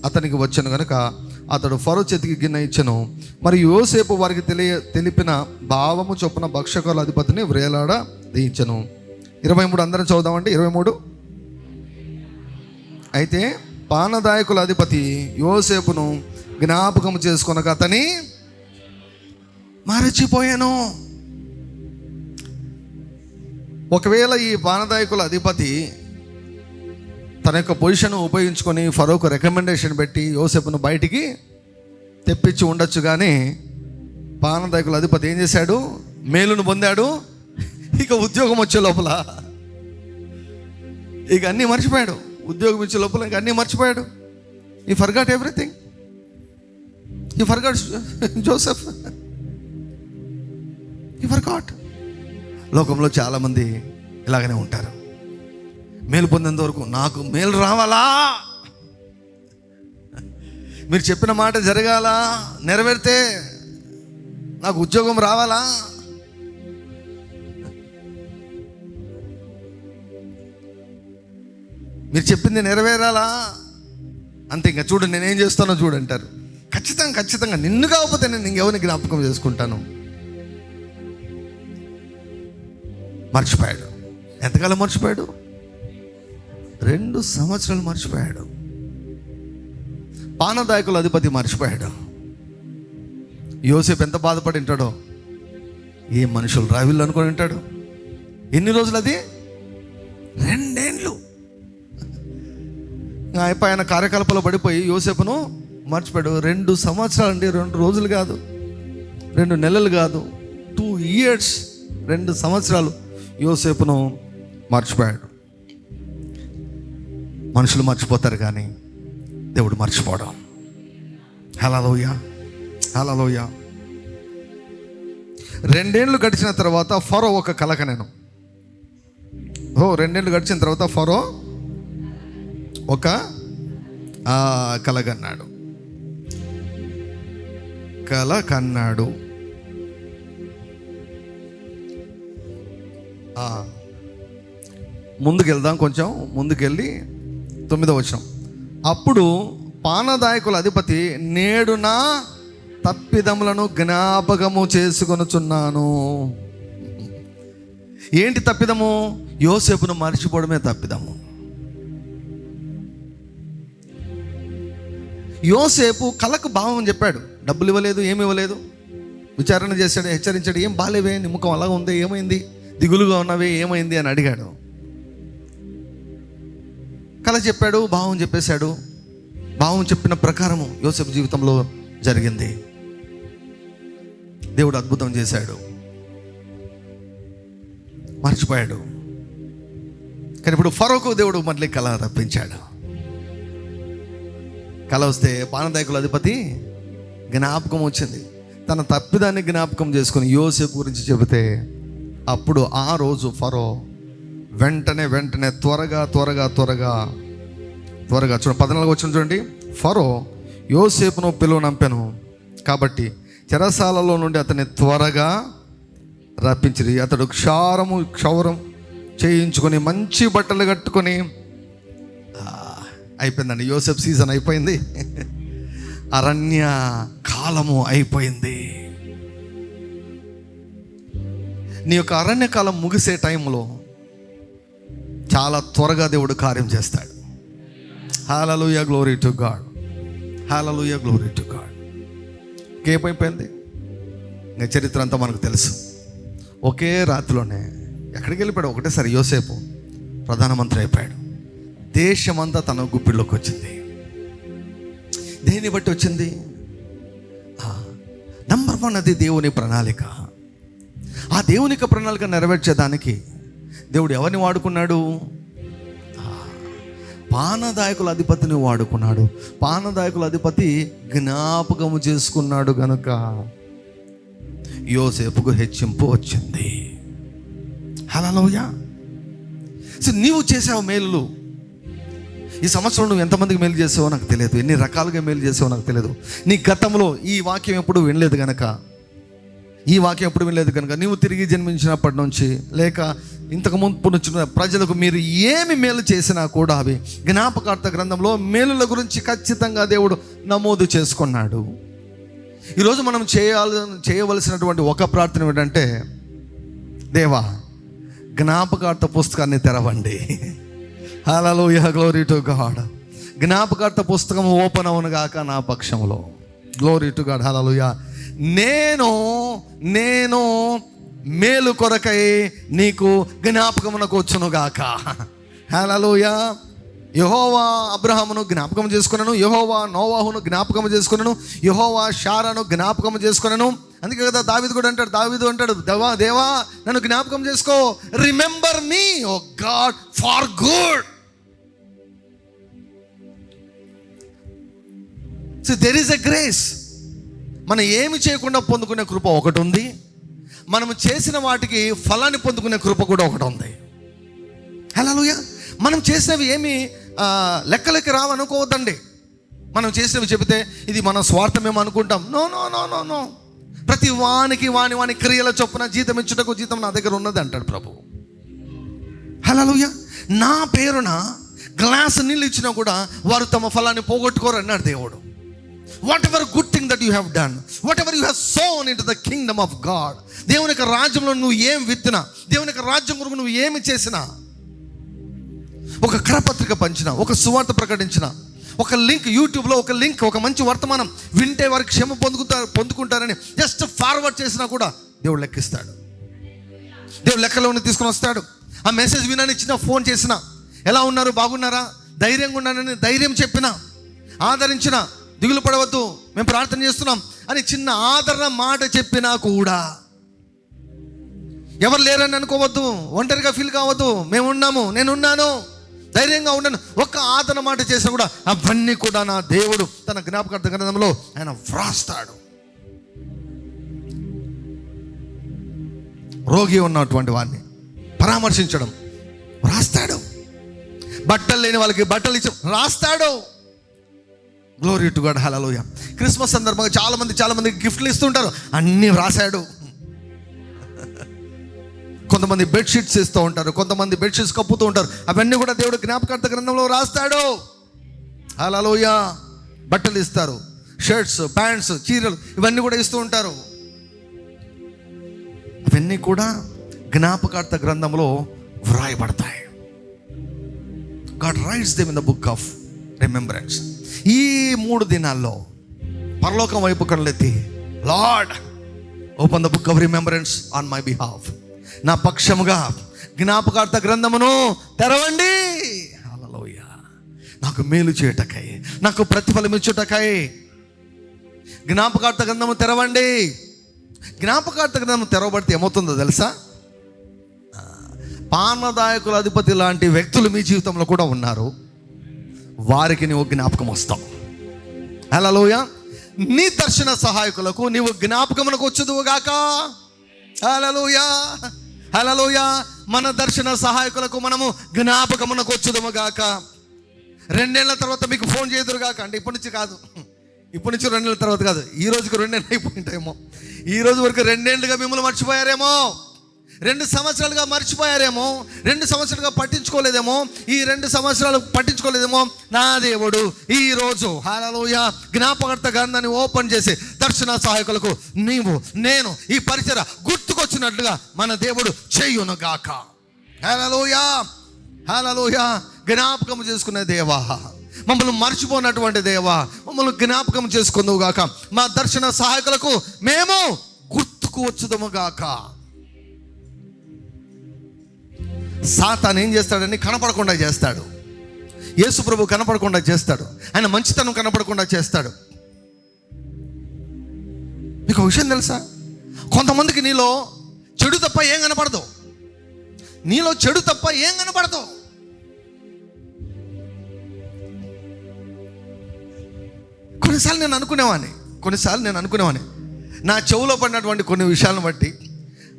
అతనికి వచ్చాను గనుక అతడు ఫరో చేతికి గిన్నె ఇచ్చెను. మరి యోసేపు వారికి తెలిపిన భావము చొప్పున భక్షకాల అధిపతిని వ్రేలాడ దీయించెను. 23 అందరం చదువుదామండి. 23, అయితే పానదాయకుల అధిపతి యోసేపును జ్ఞాపకం చేసుకొనక అతని మరచిపోయాను. ఒకవేళ ఈ పానదాయకుల అధిపతి తన యొక్క పొజిషన్ ఉపయోగించుకొని ఫరోకు రికమెండేషన్ పెట్టి యోసేపును బయటికి తెప్పించి ఉండొచ్చు. కానీ పానదాయకుల అధిపతి ఏం చేశాడు? మేలును పొందాడు. ఇక ఉద్యోగం వచ్చే లోపల ఇక అన్నీ మర్చిపోయాడు. ఉద్యోగం ఇచ్చే లోపల ఇక అన్నీ మర్చిపోయాడు. ఈ ఫర్గాట్ ఎవ్రీథింగ్. ఈ ఫర్గాట్ జోసెఫ్. ఈ ఫర్గాట్. లోకంలో చాలామంది ఇలాగనే ఉంటారు. మేలు పొందేంత వరకు నాకు మేలు రావాలా, మీరు చెప్పిన మాట జరగాల, నెరవేరితే నాకు ఉద్యోగం రావాలా, మీరు చెప్పింది నెరవేరాలా, అంతే. ఇంకా చూడు నేనేం చేస్తానో చూడంటారు. ఖచ్చితంగా నిన్ను కాకపోతే నేను ఇంకెవరిని జ్ఞాపకం చేసుకుంటాను. మర్చిపోయాడు. ఎంతకాలం మర్చిపోయాడు? 2 సంవత్సరాలు మర్చిపోయాడు. పానదాయకుల అధిపతి మర్చిపోయాడు. యోసేపు ఎంత బాధపడి ఉంటాడో, ఏ మనుషులు రావిళ్ళు అనుకొని ఉంటాడు. ఎన్ని రోజులు అది? 2 ఏళ్ళు. ఆయన కార్యకలాపాలు పడిపోయి యోసేపును మర్చిపోయాడు. 2 సంవత్సరాలు అండి, 2 రోజులు కాదు, 2 నెలలు కాదు, 2 years, 2 సంవత్సరాలు యోసేపును మర్చిపోయాడు. మనుషులు మర్చిపోతారు కానీ దేవుడు మర్చిపోవడం. హల్లెలూయా, హల్లెలూయా. 2 ఏళ్ళు గడిచిన తర్వాత ఫరో ఒక కల కనెను. 2 ఏళ్ళు గడిచిన తర్వాత ఫరో ఒక కల కన్నాడు. ముందుకెళ్దాం, కొంచెం ముందుకెళ్ళి 9వ వచనం. అప్పుడు పానదాయకుల అధిపతి, నేడు నా తప్పిదములను జ్ఞాపకము చేసుకొనుచున్నాను. ఏంటి తప్పిదము? యోసేపును మర్చిపోవడమే తప్పిదము. యోసేపు కలకు భావం చెప్పాడు, డబ్బులు ఇవ్వలేదు, ఏమి ఇవ్వలేదు. విచారణ చేశాడు, హెచ్చరించాడు. ఏం బాలేవే, నీ ముఖం అలాగ ఉంది, ఏమైంది, దిగులుగా ఉన్నవే, ఏమైంది అని అడిగాడు. కల చెప్పాడు, భావం చెప్పేశాడు. భావం చెప్పిన ప్రకారము యోసేపు జీవితంలో జరిగింది. దేవుడు అద్భుతం చేశాడు. మర్చిపోయాడు. కానీ ఇప్పుడు ఫరోకు దేవుడు మళ్ళీ కళ రప్పించాడు. కళ వస్తే పానదాయకుల అధిపతి జ్ఞాపకం వచ్చింది. తన తప్పిదాన్ని జ్ఞాపకం చేసుకుని యోసేపు గురించి చెబితే అప్పుడు ఆ రోజు ఫరో వెంటనే త్వరగా చూడండి 14 వచ్చిన చూడండి. ఫరో యోసేపును పిలువనంపెను కాబట్టి చెరసాలలో నుండి అతన్ని త్వరగా రప్పించిరి. అతడు క్షౌరం చేయించుకొని మంచి బట్టలు కట్టుకొని అయిపోయిందండి. యోసేపు సీజన్ అయిపోయింది, అరణ్య కాలము అయిపోయింది. నీ యొక్క అరణ్య కాలం ముగిసే టైంలో చాలా త్వరగా దేవుడు కార్యం చేస్తాడు. Hallelujah, glory to God, hallelujah, glory to God. ఇంకేమైపోయింది? ఇంకా చరిత్ర అంతా మనకు తెలుసు. ఒకే రాత్రిలోనే ఎక్కడికి వెళ్ళిపోయాడు? ఒకటేసారి యోసేపు ప్రధానమంత్రి అయిపోయాడు. దేశమంతా తన గుప్పిల్లోకి వచ్చింది. దేన్ని బట్టి వచ్చింది? నంబర్ 1 అది దేవుని ప్రణాళిక. ఆ దేవుని ప్రణాళిక నెరవేర్చేదానికి దేవుడు ఎవరిని వాడుకున్నాడు? పానదాయకుల అధిపతిని వాడుకున్నాడు. పానదాయకుల అధిపతి జ్ఞాపకము చేసుకున్నాడు గనుక యోసేపుకు హెచ్చింపు వచ్చింది. హల్లెలూయా. సో నీవు చేసావు మేలు. ఈ సంవత్సరం నువ్వు ఎంతమందికి మేలు చేసావో నాకు తెలియదు, ఎన్ని రకాలుగా మేలు చేసావో నాకు తెలియదు. నీ గతంలో ఈ వాక్యం ఎప్పుడు వినలేదు కనుక నీవు తిరిగి జన్మించినప్పటి నుంచి లేక ఇంతకు ముందు నుంచి ప్రజలకు మీరు ఏమి మేలు చేసినా కూడా అవి జ్ఞాపకార్థ గ్రంథంలో మేలుల గురించి ఖచ్చితంగా దేవుడు నమోదు చేసుకున్నాడు. ఈరోజు మనం చేయవలసినటువంటి ఒక ప్రార్థన ఏంటంటే, దేవా జ్ఞాపకార్థ పుస్తకాన్ని తెరవండి. హల్లెలూయా, గ్లోరీ టు గాడ్. జ్ఞాపకార్థ పుస్తకం ఓపెన్ అవును గాక నా పక్షంలో. గ్లోరీ టు గాడ్, హల్లెలూయా. నేను మేలు కొరకై నీకు జ్ఞాపకమునకు వచ్చును గాక. హల్లెలూయా. యెహోవా అబ్రహామును జ్ఞాపకం చేసుకున్నాను, యెహోవా నోవాహును జ్ఞాపకం చేసుకున్నాను, యెహోవా షారాను జ్ఞాపకం చేసుకున్నాను. అందుకే కదా దావీదు అంటాడు దేవా నన్ను జ్ఞాపకం చేసుకో. Remember me O God for good. So there is a grace. మనం ఏమి చేయకుండా పొందుకునే కృప ఒకటి ఉంది, మనం చేసిన వాటికి ఫలాన్ని పొందుకునే కృప కూడా ఒకటి ఉంది. హల్లెలూయా. మనం చేసినవి ఏమి లెక్కలకి రావనుకోవద్దండి. మనం చేసినవి చెబితే ఇది మన స్వార్థమేమో అనుకుంటాం. నో. ప్రతి వానికి వాని క్రియల చొప్పున జీతం ఇచ్చుటకు జీతం నా దగ్గర ఉన్నది అంటాడు ప్రభు. హల్లెలూయా. నా పేరున గ్లాస్ నీళ్ళు ఇచ్చినా కూడా వారు తమ ఫలాన్ని పోగొట్టుకోరు అన్నాడు దేవుడు. Whatever good thing that you have done, whatever you have sown into the kingdom of God, దేవుని యొక్క రాజ్యంలో నువ్వు ఏం విత్తినా, దేవుని యొక్క రాజ్యం కొరకు నువ్వు ఏమి చేసినా, ఒక కరపత్రిక పంచిన, ఒక సువార్త ప్రకటించిన, ఒక లింక్ యూట్యూబ్లో ఒక లింక్, ఒక మంచి వర్తమానం వింటే వారికి క్షమ పొందుకుంటారని జస్ట్ ఫార్వర్డ్ చేసినా కూడా దేవుడు లెక్కిస్తాడు. దేవుడు లెక్కలోని తీసుకొని వస్తాడు. ఆ మెసేజ్ వినని ఇచ్చిన, ఫోన్ చేసిన, ఎలా ఉన్నారు, బాగున్నారా, ధైర్యంగా ఉన్నానని ధైర్యం చెప్పిన, ఆదరించిన, దిగులు పడవద్దు మేము ప్రార్థన చేస్తున్నాం అని చిన్న ఆదరణ మాట చెప్పినా కూడా, ఎవరు లేరని అనుకోవద్దు, ఒంటరిగా ఫీల్ కావద్దు, మేమున్నాము, నేనున్నాను, ధైర్యంగా ఉన్నాను, ఒక్క ఆదరణ మాట చేసినా కూడా అవన్నీ కూడా నా దేవుడు తన జ్ఞాపకార్థ గ్రంథంలో ఆయన వ్రాస్తాడు. రోగి ఉన్నటువంటి వాడిని పరామర్శించడం రాస్తాడు. బట్టలు లేని వాళ్ళకి బట్టలు ఇచ్చి రాస్తాడు. Glory to God, hallelujah. Christmas సందర్భంగా చాలా మంది గిఫ్ట్లు ఇస్తుంటారు, అన్నీ రాశాడు. కొంతమంది బెడ్షీట్స్ ఇస్తూ ఉంటారు, కొంతమంది బెడ్షీట్స్ కప్పుతూ ఉంటారు, అవన్నీ కూడా దేవుడు జ్ఞాపకార్థ గ్రంథంలో రాస్తాడు. హల్లెలూయా. బట్టలు ఇస్తారు, షర్ట్స్, ప్యాంట్స్, చీరలు ఇవన్నీ కూడా ఇస్తూ ఉంటారు. అవన్నీ కూడా జ్ఞాపకార్థ గ్రంథంలో వ్రాయబడతాయి. God writes them in the book of remembrance. ఈ 3 దినాల్లో పరలోకం వైపు కళ్ళెత్తి, Lord open the book of remembrance on my behalf, నా పక్షముగా జ్ఞాపకార్థ గ్రంథమును తెరవండి. హల్లెలూయా. నాకు మేలు చేయటకై, నాకు ప్రతిఫలం ఇచ్చుటకై జ్ఞాపకార్థ గ్రంథము తెరవండి. జ్ఞాపకార్థ గ్రంథం తెరవబడితే ఏమవుతుందో తెలుసా? పానదాయకుల అధిపతి లాంటి వ్యక్తులు మీ జీవితంలో కూడా ఉన్నారు, వారికి నీవు జ్ఞాపకం వస్తావు. హల్లెలూయా. నీ దర్శన సహాయకులకు నీవు జ్ఞాపకమునకు వచ్చుదువుగాక. హల్లెలూయా, హల్లెలూయా. మన దర్శన సహాయకులకు మనము జ్ఞాపకమునకు వచ్చుదుముగాక. 2 ఏళ్ల తర్వాత మీకు ఫోన్ చేదురుగాక. అంటే ఇప్పటి నుంచి కాదు, ఇప్పటి నుంచి 2 ఏళ్ళ తర్వాత కాదు, ఈ రోజుకి 2 ఏళ్ళు అయిపోయింటాయేమో. ఈ రోజు వరకు 2 ఏళ్ళుగా మిమ్మల్ని మర్చిపోయారేమో, 2 సంవత్సరాలుగా మర్చిపోయారేమో, 2 సంవత్సరాలుగా పట్టించుకోలేదేమో, ఈ 2 సంవత్సరాలు పట్టించుకోలేదేమో. నా దేవుడు ఈరోజు హల్లెలూయా జ్ఞాపకార్థ గ్రంథాన్ని ఓపెన్ చేసి దర్శన సహాయకులకు నీవు నేను ఈ పరిచయ గుర్తుకొచ్చినట్లుగా మన దేవుడు చేయునుగాక. హల్లెలూయా, హల్లెలూయా. జ్ఞాపకం చేసుకునే దేవా, మమ్మల్ని మర్చిపోయినటువంటి దేవా, మమ్మల్ని జ్ఞాపకం చేసుకుందువు గాక. మా దర్శన సహాయకులకు మేము గుర్తుకు వచ్చుదము గాక. సాతాను ఏం చేస్తాడని కనపడకుండా చేస్తాడు. యేసు ప్రభు కనపడకుండా చేస్తాడు. ఆయన మంచితనం కనపడకుండా చేస్తాడు. మీకు ఒక విషయం తెలుసా? కొంతమందికి నీలో చెడు తప్ప ఏం కనపడదు. నీలో చెడు తప్ప ఏం కనపడదు. కొన్నిసార్లు నేను అనుకునేవాడిని నా చెవులో పడినటువంటి కొన్ని విషయాలను బట్టి,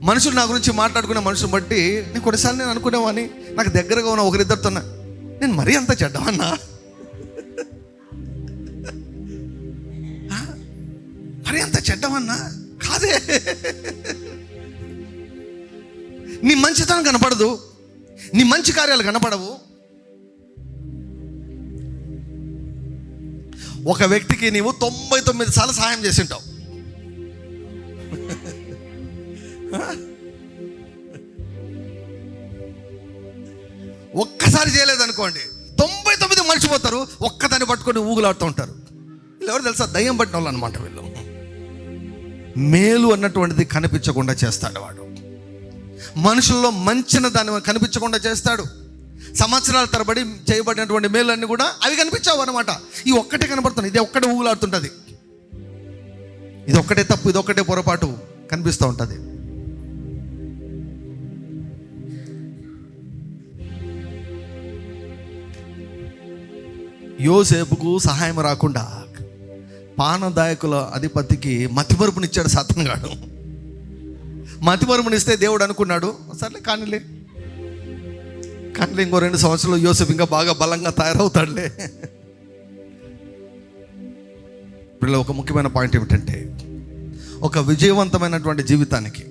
మనుషులు నా గురించి మాట్లాడుకునే మనుషులను బట్టి కొన్నిసార్లు నేను అనుకునేవాడిని, నాకు దగ్గరగా ఉన్న ఒకరిద్దరితో నేను మరీ అంత చెడ్డవన్నా, మరీ అంత చెడ్డవన్నా కాదే. నీ మంచితనం కనపడదు, నీ మంచి కార్యాలు కనపడవు. ఒక వ్యక్తికి నీవు 99 సార్లు సహాయం చేసి ఉంటావు. ఒక్కసారి చేయలేదనుకోండి, 99 మర్చిపోతారు. ఒక్కదాన్ని పట్టుకొని ఊగులాడుతూ ఉంటారు. వీళ్ళు ఎవరు తెలుసా? దయ్యం పట్టిన వాళ్ళు అనమాట వీళ్ళు. మేలు అన్నటువంటిది కనిపించకుండా చేస్తాడు వాడు. మనుషుల్లో మంచిన దాన్ని కనిపించకుండా చేస్తాడు. సంవత్సరాల తరబడి చేయబడినటువంటి మేలన్నీ కూడా అవి కనిపించావు అనమాట. ఈ ఒక్కటే కనపడుతుంది, ఇది ఒక్కటే ఊగులాడుతుంటుంది, ఇది ఒక్కటే తప్పు, ఇది ఒక్కటే పొరపాటు కనిపిస్తూ ఉంటుంది. యోసేపుకు సహాయం రాకుండా పానదాయకుల అధిపతికి మతిమరుపునిచ్చాడు సాతానుగాడు. మతిమరుపునిస్తే దేవుడు అనుకున్నాడు, సర్లే కానీలే ఇంకో 2 సంవత్సరాలు యోసేపు ఇంకా బాగా బలంగా తయారవుతాడులే. ఇప్పుడు ఒక ముఖ్యమైన పాయింట్ ఏమిటంటే, ఒక విజయవంతమైన జీవితానికి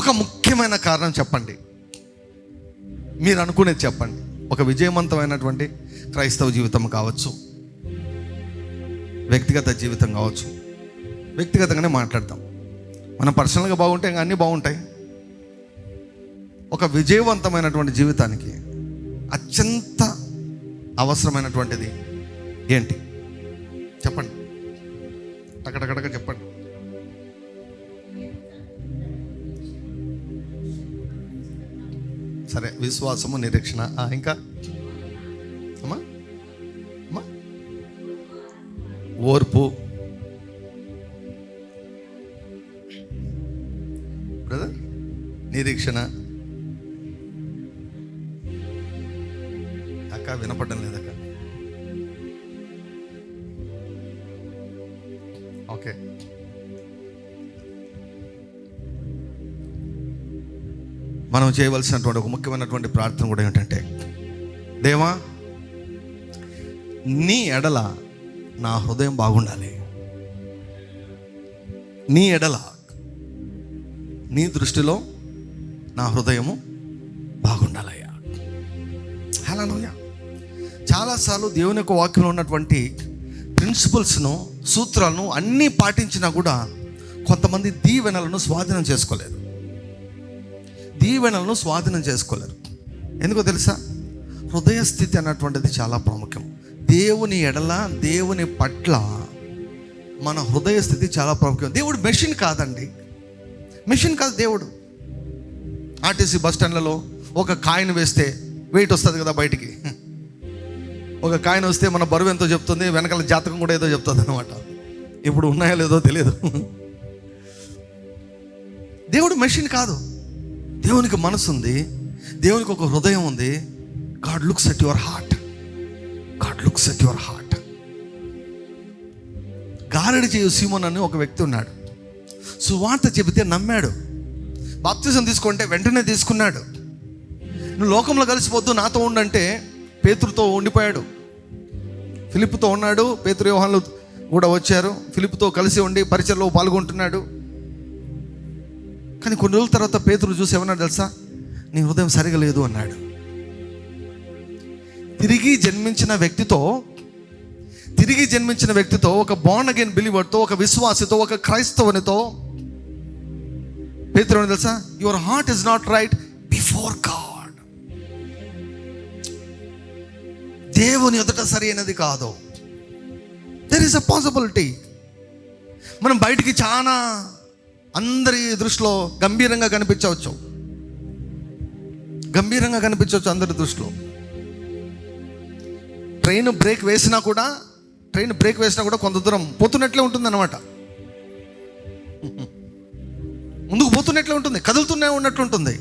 ఒక ముఖ్యమైన కారణం చెప్పండి, మీరు అనుకునేది చెప్పండి. ఒక విజయవంతమైనటువంటి క్రైస్తవ జీవితం కావచ్చు, వ్యక్తిగత జీవితం కావచ్చు. వ్యక్తిగతంగానే మాట్లాడతాం. మనం పర్సనల్గా బాగుంటే ఇంకా అన్నీ బాగుంటాయి. ఒక విజయవంతమైనటువంటి జీవితానికి అత్యంత అవసరమైనటువంటిది ఏంటి చెప్పండి? టకటకటక చెప్పండి. సరే, విశ్వాసము, నిరీక్షణ, ఇంకా అమ్మా అమ్మా ఓర్పు, బ్రదర్, నిరీక్షణ. అక్క వినపడడం లేదక్క. ఓకే, మనం చేయవలసినటువంటి ఒక ముఖ్యమైనటువంటి ప్రార్థన కూడా ఏంటంటే, దేవా, నీ ఎడల నా హృదయం బాగుండాలి. నీ ఎడల, నీ దృష్టిలో నా హృదయము బాగుండాలయ్యా. హల్లెలూయా. చాలాసార్లు దేవుని యొక్క వాక్యంలో ఉన్నటువంటి ప్రిన్సిపల్స్ను, సూత్రాలను అన్నీ పాటించినా కూడా కొంతమంది దీవెనలను స్వాధీనం చేసుకోలేరు. దీవెనలను స్వాధీనం చేసుకోలేరు. ఎందుకో తెలుసా? హృదయ స్థితి అన్నటువంటిది చాలా ప్రాముఖ్యం. దేవుని ఎడల, దేవుని పట్ల మన హృదయ స్థితి చాలా ప్రాముఖ్యం. దేవుడు మెషిన్ కాదండి, మెషిన్ కాదు దేవుడు. ఆర్టీసీ బస్ స్టాండ్లలో ఒక కాయిన్ వేస్తే వెయిట్ వస్తుంది కదా బయటికి. ఒక కాయిన్ వస్తే మన బరువు ఎంతో చెప్తుంది, వెనకాల జాతకం కూడా ఏదో చెప్తుంది అనమాట. ఇప్పుడు ఉన్నాయో లేదో తెలియదు. దేవుడు మెషిన్ కాదు. దేవునికి మనసు ఉంది, దేవునికి ఒక హృదయం ఉంది. God looks at your heart. God looks at your heart. గారడి చేయు సీమోన్ అని ఒక వ్యక్తి ఉన్నాడు. సువార్త చెబితే నమ్మాడు. బాప్తిజం తీసుకుంటే వెంటనే తీసుకున్నాడు. నువ్వు లోకంలో కలిసిపోద్దు, నాతో ఉండంటే పేతురుతో ఉండిపోయాడు. ఫిలిప్పుతో ఉన్నాడు, పేతురు యోహానులు కూడా వచ్చారు. ఫిలిప్పుతో కలిసి ఉండి పరిచయలో పాల్గొంటున్నాడు. కానీ కొన్ని రోజుల తర్వాత పేతురు చూసి ఏమన్నాడు తెలుసా? నీ హృదయం సరిగా లేదు అన్నాడు. తిరిగి జన్మించిన వ్యక్తితో ఒక బోర్న్ అగైన్ బిలీవర్తో, ఒక విశ్వాసితో, ఒక క్రైస్తవునితో పేతురు ఏమన్నాడు తెలుసా? Your heart is not right before God. దేవుని ఎదుట సరి అయినది కాదు. There is a possibility. మనం బయటికి చాలా అందరి దృష్టిలో గంభీరంగా కనిపించవచ్చు అందరి దృష్టిలో. ట్రైన్ బ్రేక్ వేసినా కూడా కొంత దూరం పోతున్నట్లే ఉంటుంది అన్నమాట. ముందుకు పోతున్నట్లే ఉంటుంది, కదులుతూనే ఉన్నట్లుంటుంది.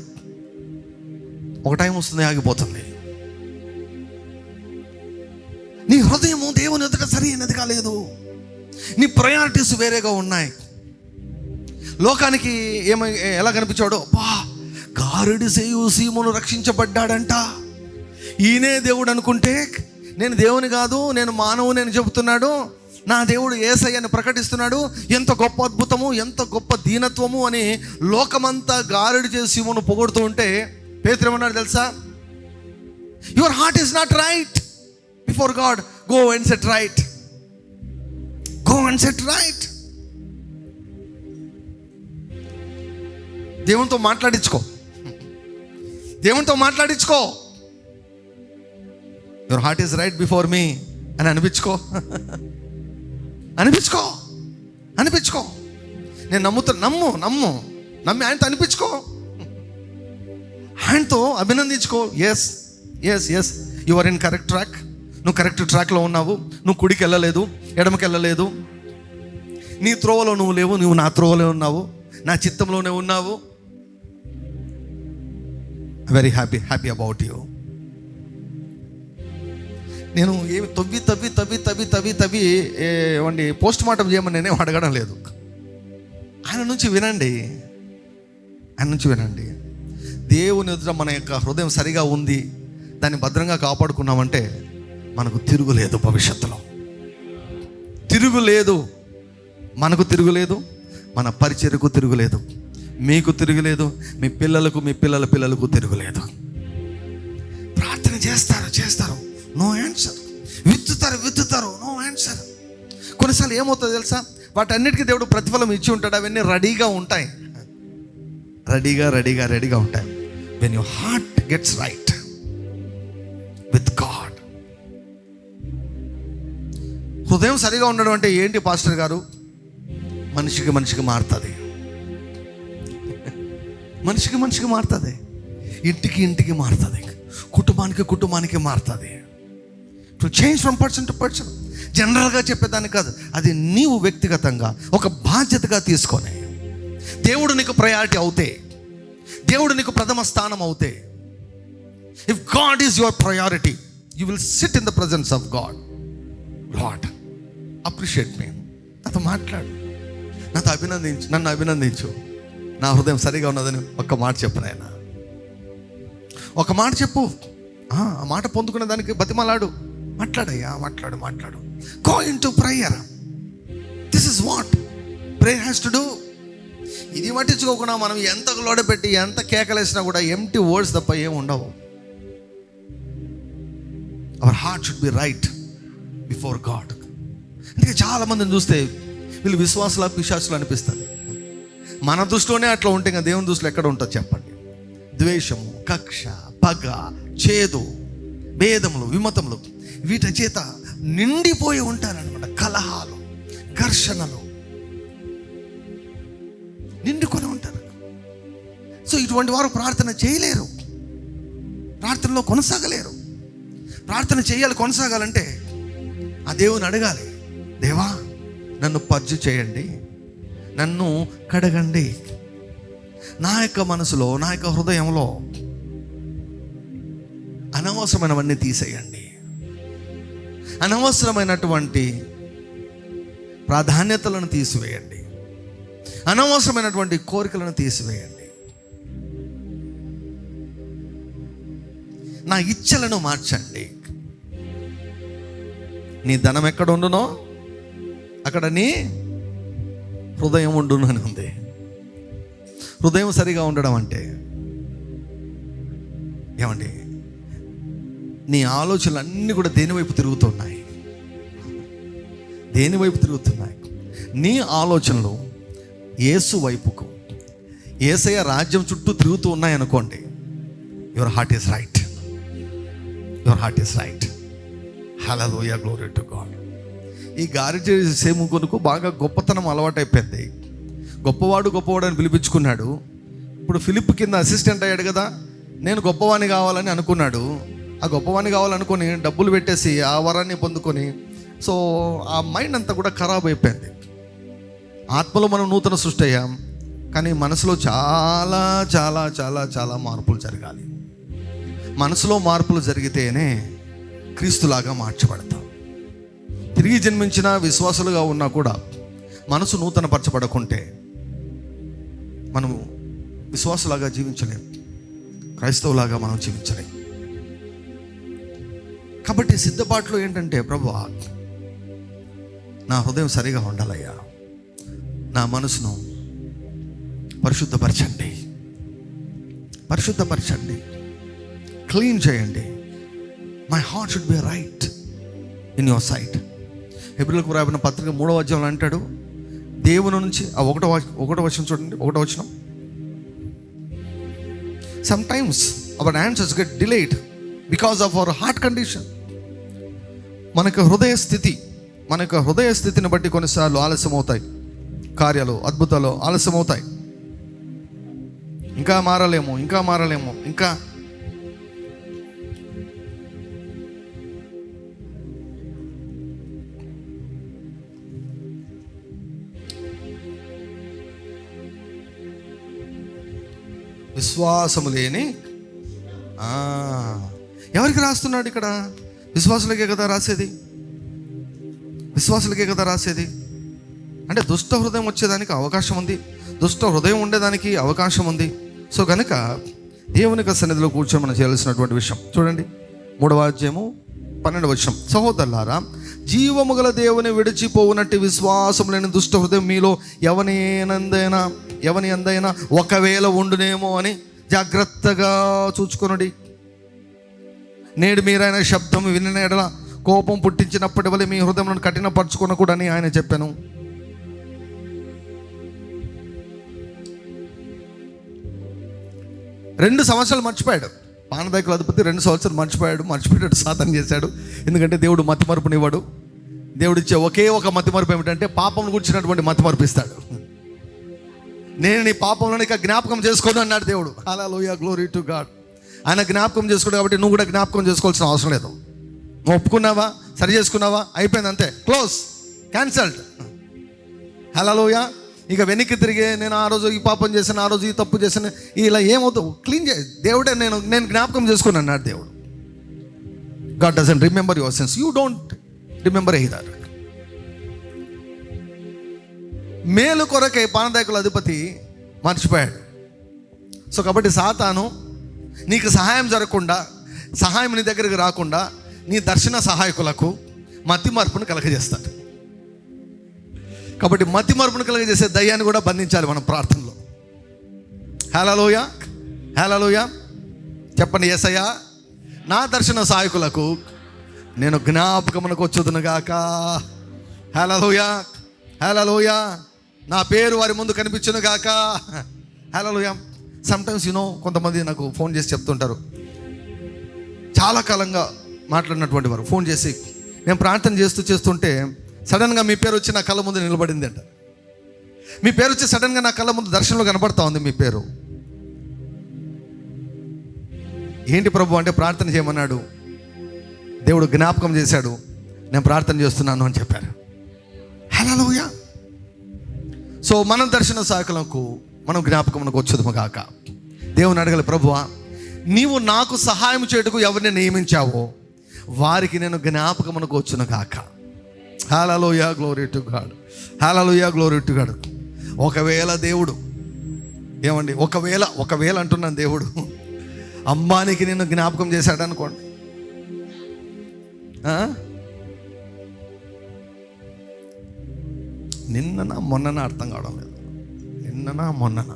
ఒక టైం వస్తుంది, ఆగిపోతుంది. నీ హృదయము దేవుని ఎదుట సరి అయినది కాలేదు. నీ ప్రయారిటీస్ వేరేగా ఉన్నాయి. లోకానికి ఎలా కనిపించాడు? అబ్బా, గారడి చేయు సీమోను రక్షించబడ్డాడంట, ఈయనే దేవుడు అనుకుంటే, నేను దేవుని కాదు, నేను మానవుని అని చెబుతున్నాడు, నా దేవుడు యేసయ్యని ప్రకటిస్తున్నాడు, ఎంత గొప్ప అద్భుతము, ఎంత గొప్ప దీనత్వము అని లోకమంతా గారడి చేసి సీమోను పొగుడుతూ ఉంటే పేతురు ఏమన్నాడు తెలుసా? Your heart is not right before God. Go and set right. దేవునితో మాట్లాడించుకో. Your heart is right before me అని అనిపించుకో. నేను నమ్మి ఆయనతో అనిపించుకో, ఆయనతో అభినందించుకో. Yes you are in correct track. నువ్వు కరెక్ట్ ట్రాక్లో ఉన్నావు. నువ్వు కుడికి వెళ్ళలేదు, ఎడమకి వెళ్ళలేదు. నీ త్రోవలో నువ్వు లేవు, నువ్వు నా త్రోవలో ఉన్నావు, నా చిత్తంలోనే ఉన్నావు. Very happy about you. నేను ఏమి తవ్వి ఏమండి పోస్ట్ మార్టం చేయమని నేనేం అడగడం లేదు. ఆయన నుంచి వినండి. దేవుని ఎదుట మన యొక్క హృదయం సరిగా ఉంది, దాన్ని భద్రంగా కాపాడుకున్నామంటే మనకు తిరుగులేదు. భవిష్యత్తులో మనకు తిరుగులేదు, మన పరిచర్యకు తిరుగులేదు, మీకు తిరుగులేదు, మీ పిల్లలకు, మీ పిల్లల పిల్లలకు తిరుగులేదు. ప్రార్థన చేస్తారు, నో ఆన్సర్. విత్తుతారు, నో ఆన్సర్. కొన్నిసార్లు ఏమవుతుందో తెలుసా? వాటన్నిటికీ దేవుడు ప్రతిఫలం ఇచ్చి ఉంటాడు. అవన్నీ రెడీగా ఉంటాయి. When your heart gets right with God. హృదయం సరిగా ఉండడం అంటే ఏంటి పాస్టర్ గారు? మనిషికి మారుతుంది. మనిషికి మారుతుంది. ఇంటికి మారుతుంది. కుటుంబానికి మారుతుంది. To change from person to person. జనరల్గా చెప్పేదాన్ని కాదు, అది నీవు వ్యక్తిగతంగా ఒక బాధ్యతగా తీసుకొని, దేవుడు నీకు ప్రయారిటీ అవుతే, దేవుడు నీకు ప్రథమ స్థానం అవుతే, if God is your priority, you will sit in the presence of God. Lord, appreciate me. నాతో మాట్లాడు, నన్ను అభినందించు. నా హృదయం సరిగా ఉన్నదని ఒక్క మాట చెప్పు నాయన. ఒక మాట చెప్పు. ఆ మాట పొందుకునే దానికి బతిమలాడు. మాట్లాడయ్యా, మాట్లాడు. Go into prayer. This is what prayer has to do. ఇది పట్టించుకోకుండా మనం ఎంత లోడపెట్టి ఎంత కేకలేసినా కూడా ఎంప్టీ వర్డ్స్ తప్ప ఏమి ఉండవు. Our heart should be right before God. అందుకే చాలా మందిని చూస్తే వీళ్ళు విశ్వాసుల పిశాచులు అనిపిస్తుంది. మన దృష్టిలోనే అట్లా ఉంటే ఇంకా దేవుని దృష్టిలో ఎక్కడ ఉంటుంది చెప్పండి? ద్వేషము, కక్ష, పగ, చేదు, భేదములు, విమతములు, వీటి చేత నిండిపోయి ఉంటారనమాట. కలహాలు, ఘర్షణలు నిండుకొని ఉంటారు. సో ఇటువంటి వారు ప్రార్థన చేయలేరు, ప్రార్థనలో కొనసాగలేరు. ప్రార్థన చేయాలి, కొనసాగాలంటే ఆ దేవుని అడగాలి, దేవా నన్ను పర్జు చేయండి, నన్ను కడగండి, నా యొక్క మనసులో, నా యొక్క హృదయంలో అనవసరమైనవన్నీ తీసేయండి, అనవసరమైనటువంటి ప్రాధాన్యతలను తీసివేయండి, అనవసరమైనటువంటి కోరికలను తీసివేయండి, నా ఇచ్చలను మార్చండి. నీ ధనం ఎక్కడ ఉండునో అక్కడ నీ హృదయం ఉండును అని ఉంది. హృదయం సరిగా ఉండడం అంటే ఏమండి? నీ ఆలోచనలు అన్నీ కూడా దేని వైపు తిరుగుతున్నాయి? నీ ఆలోచనలు యేసు వైపుకు, యేసయ్య రాజ్యం చుట్టూ తిరుగుతూ ఉన్నాయి అనుకోండి. Your heart is right. Hallelujah, glory to God. ఈ గారిజీ సేము కొనుకు బాగా గొప్పతనం అలవాటైపోయింది. గొప్పవాడు అని పిలిపించుకున్నాడు. ఇప్పుడు ఫిలిప్ కింద అసిస్టెంట్ అయ్యాడు కదా. నేను గొప్పవాణి కావాలని అనుకున్నాడు. ఆ గొప్పవాణి కావాలనుకొని డబ్బులు పెట్టేసి ఆ వరాన్ని పొందుకొని, సో ఆ మైండ్ అంతా కూడా ఖరాబ్ అయిపోయింది. ఆత్మలో మనం నూతన సృష్టి అయ్యాం, కానీ మనసులో చాలా చాలా చాలా చాలా మార్పులు జరగాలి. మనసులో మార్పులు జరిగితేనే క్రీస్తులాగా మార్చబడతాం. తిరిగి జన్మించిన విశ్వాసులుగా ఉన్నా కూడా మనసు నూతన పరచబడకుంటే మనము విశ్వాసులాగా జీవించలేం, క్రైస్తవులాగా మనం జీవించలేం. కాబట్టి సిద్ధపాట్లు ఏంటంటే, ప్రభువా నా హృదయం సరిగా ఉండాలయ్యా, నా మనసును పరిశుద్ధపరచండి, క్లీన్ చేయండి. My heart should be right in your sight. హెబ్రీయులకు రాయబడిన పత్రిక 3వ అధ్యాయంలో అంటాడు, దేవుని నుంచి ఒకటో వచనం చూడండి, 1వ వచనం. Sometimes our answers get delayed because of our heart condition. మన యొక్క హృదయ స్థితిని బట్టి కొన్నిసార్లు ఆలస్యం అవుతాయి, కార్యాలు, అద్భుతాలు ఆలస్యం అవుతాయి. ఇంకా మారలేము. విశ్వాసము లేని ఎవరికి రాస్తున్నాడు ఇక్కడ? విశ్వాసులకే కదా రాసేది. అంటే దుష్ట హృదయం వచ్చేదానికి అవకాశం ఉంది, దుష్ట హృదయం ఉండేదానికి అవకాశం ఉంది. సో కనుక దేవుని సన్నిధిలో కూర్చొని మనం చేయాల్సినటువంటి విషయం చూడండి. 3వ అధ్యాయము 12వ వచనం. సహోదరులారా, జీవము గల దేవుని విడిచిపోవునట్టి విశ్వాసం లేని దుష్ట హృదయం మీలో ఎవని అందైనా ఒకవేళ ఉండునేమో అని జాగ్రత్తగా చూచుకొనుడి. నేడు మీరైన శబ్దం వినిన ఎడల కోపం పుట్టించినప్పటి వల్ల మీ హృదయం కఠినపరచుకొనకూడని ఆయన చెప్పాను. 2 సంవత్సరాలు మర్చిపోయాడు. పానదాయకుల అధిపతి 2 సంవత్సరాలు మర్చిపోయాడు. సాతాను చేశాడు. ఎందుకంటే దేవుడు మతిమరుపునివ్వడు. దేవుడిచ్చే ఒకే ఒక మతిమరుపు ఏమిటంటే పాపం గురించినటువంటి మతిమరుపు ఇస్తాడు. నేను నీ పాపంలో ఇక జ్ఞాపకం చేసుకోను అన్నాడు దేవుడు. హల్లెలూయా, గ్లోరీ టు గాడ్. ఆయన జ్ఞాపకం చేసుకోడు కాబట్టి నువ్వు కూడా జ్ఞాపకం చేసుకోవాల్సిన అవసరం లేదు. నువ్వు ఒప్పుకున్నావా, సరి చేసుకున్నావా, అయిపోయింది, అంతే, క్లోజ్, క్యాన్సల్డ్. హల్లెలూయా. ఇక వెనక్కి తిరిగి నేను ఆ రోజు ఈ పాపం చేశాను, ఆ రోజు ఈ తప్పు చేశాను, ఇలా ఏమవుతావు, క్లీన్ చేయి. దేవుడే నేను జ్ఞాపకం చేసుకుని అన్నాడు దేవుడు. God doesn't remember your sins, you don't remember either. మేలు కొరకే పానదాయకుల అధిపతి మర్చిపోయాడు. సో కాబట్టి సాతాను నీకు సహాయం జరగకుండా, సహాయం నీ దగ్గరికి రాకుండా నీ దర్శన సహాయకులకు మతి మార్పును కలగజేస్తాడు. కాబట్టి మతి మార్పును కలగజేసే దయ్యాన్ని కూడా బంధించాలి మనం ప్రార్థనలో. హల్లెలూయా, హల్లెలూయా. చెప్పండి, యేసయ్యా నా దర్శన సహాయకులకు నేను జ్ఞాపకమునకు వచ్చుదునుగాక. హల్లెలూయా, హల్లెలూయా. నా పేరు వారి ముందు కనిపించునుగాక. హల్లెలూయా. సమ్టైమ్స్ కొంతమంది నాకు ఫోన్ చేసి చెప్తుంటారు, చాలా కాలంగా మాట్లాడినటువంటి వారు ఫోన్ చేసి, నేను ప్రార్థన చేస్తుంటే సడన్గా మీ పేరు వచ్చి నా కళ్ళ ముందు నిలబడింది అంట. మీ పేరు వచ్చి సడన్గా నా కళ్ళ ముందు దర్శనంలో కనబడతా ఉంది మీ పేరు. ఏంటి ప్రభు అంటే ప్రార్థన చేయమన్నాడు, దేవుడు జ్ఞాపకం చేశాడు, నేను ప్రార్థన చేస్తున్నాను అని చెప్పారు. హల్లెలూయా. సో మన దర్శన సహాయకులకు మనం జ్ఞాపకమునకు వచ్చేదము కాక. దేవుని అడగాలి, ప్రభువా నీవు నాకు సహాయం చేయుటకు ఎవరిని నియమించావో వారికి నేను జ్ఞాపకమునకు వచ్చును కాక. Hallelujah, glory to God. Hallelujah, glory to God. ఒకవేళ దేవుడు ఏమండి, ఒకవేళ అంటున్నాను, దేవుడు అంబానీకి నేను జ్ఞాపకం చేశాడు అనుకోండి, నిన్ననా మొన్ననా అర్థం కావడం లేదు. నిన్ననా మొన్ననా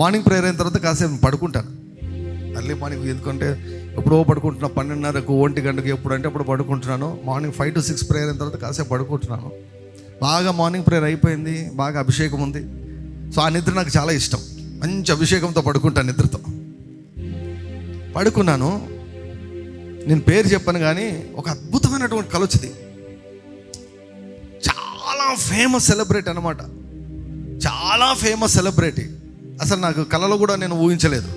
మార్నింగ్ ప్రేయర్ అయిన తర్వాత కాసేపు పడుకుంటాను. అర్లీ మార్నింగ్, ఎందుకంటే ఎప్పుడో పడుకుంటున్నా, 12:30కు 1 గంటకు ఎప్పుడంటే అప్పుడు పడుకుంటున్నాను. మార్నింగ్ 5 to 6 ప్రేయర్ అయిన తర్వాత కాసేపు పడుకుంటున్నాను. బాగా మార్నింగ్ ప్రేయర్ అయిపోయింది, బాగా అభిషేకం ఉంది. సో ఆ నిద్ర నాకు చాలా ఇష్టం. మంచి అభిషేకంతో పడుకుంటాను, నిద్రతో పడుకున్నాను. నేను పేరు చెప్పాను కానీ ఒక అద్భుతమైనటువంటి కల వచ్చింది. చాలా ఫేమస్ సెలబ్రిటీ అనమాట, చాలా ఫేమస్ సెలబ్రిటీ. అసలు నాకు కలలో కూడా నేను ఊహించలేదు.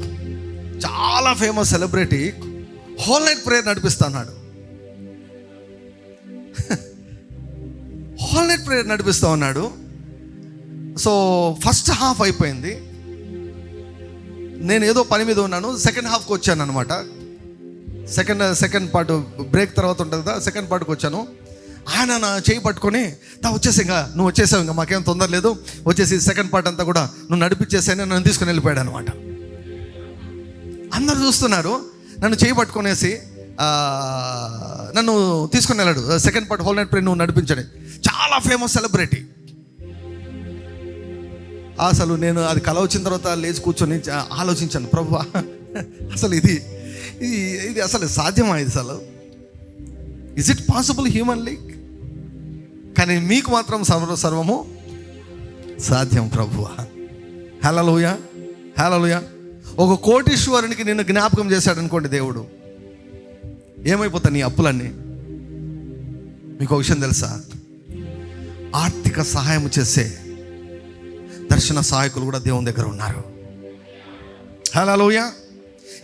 చాలా famous celebrity whole night prayer నడిపిస్తా అన్నాడు. హోల్ నైట్ ప్రేయర్ నడిపిస్తా ఉన్నాడు. సో ఫస్ట్ హాఫ్ అయిపోయింది, నేను ఏదో పని మీద ఉన్నాను. సెకండ్ హాఫ్కి వచ్చాను అనమాట. సెకండ్ పార్ట్ బ్రేక్ తర్వాత ఉంటుంది కదా, సెకండ్ పార్ట్కి వచ్చాను. ఆయన నా చేయి పట్టుకొని, వచ్చేసి ఇంకా నువ్వు వచ్చేసావు, ఇంకా మాకేం తొందర లేదు, వచ్చేసి సెకండ్ పార్ట్ అంతా కూడా నువ్వు నడిపించేసాను, నన్ను తీసుకుని వెళ్ళిపోయాడు అనమాట. అందరు చూస్తున్నారు, నన్ను చేయి పట్టుకునేసి నన్ను తీసుకుని వెళ్ళాడు. Second part whole night prayer నువ్వు నడిపించాడు. చాలా ఫేమస్ సెలబ్రిటీ. అసలు నేను అది కల వచ్చిన తర్వాత లేచి కూర్చొని ఆలోచించాను, ప్రభువా అసలు ఇది అసలు సాధ్యమా? ఇది అసలు ఇస్ ఇట్ పాసిబుల్ హ్యూమన్లీ? కానీ మీకు మాత్రం సర్వము సాధ్యం ప్రభువా. హల్లెలూయా, హల్లెలూయా. ఒక కోటీశ్వరునికి నిన్ను జ్ఞాపకం చేశాడు అనుకోండి దేవుడు, ఏమైపోతాయి నీ అప్పులన్నీ? మీకు ఒక విషయం తెలుసా? ఆర్థిక సహాయం చేసే దర్శన సహాయకులు కూడా దేవుని దగ్గర ఉన్నారు. హల్లెలూయా.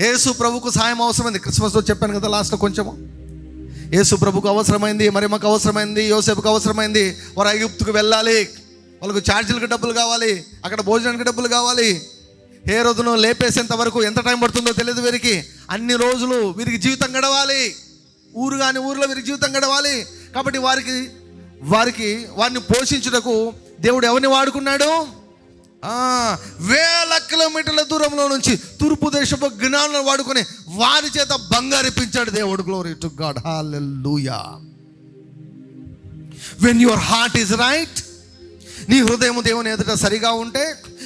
యేసు ప్రభుకు సహాయం అవసరమైంది. క్రిస్మస్లో చెప్పాను కదా లాస్ట్లో కొంచెము. యేసు ప్రభుకు అవసరమైంది, మరియమ్మకు అవసరమైంది, యోసేపుకు అవసరమైంది. వారు ఐగుప్తుకు వెళ్ళాలి, వాళ్ళకు ఛార్జీలకు డబ్బులు కావాలి, అక్కడ భోజనానికి డబ్బులు కావాలి. ఏ రోజును లేపేసేంత వరకు ఎంత టైం పడుతుందో తెలియదు వీరికి. అన్ని రోజులు వీరికి జీవితం గడవాలి, ఊరు కాని ఊరిలో వీరికి జీవితం గడవాలి. కాబట్టి వారిని పోషించుటకు దేవుడు ఎవరిని వాడుకున్నాడు? వేల కిలోమీటర్ల దూరంలో నుంచి తూర్పు దేశపు జ్ఞానాలను వాడుకొని వారి చేత బంగారిపించాడు దేవుడు. Glory to God. Hallelujah. When your heart is right, నీ హృదయం దేవుని ఎదుట సరిగా ఉంటే,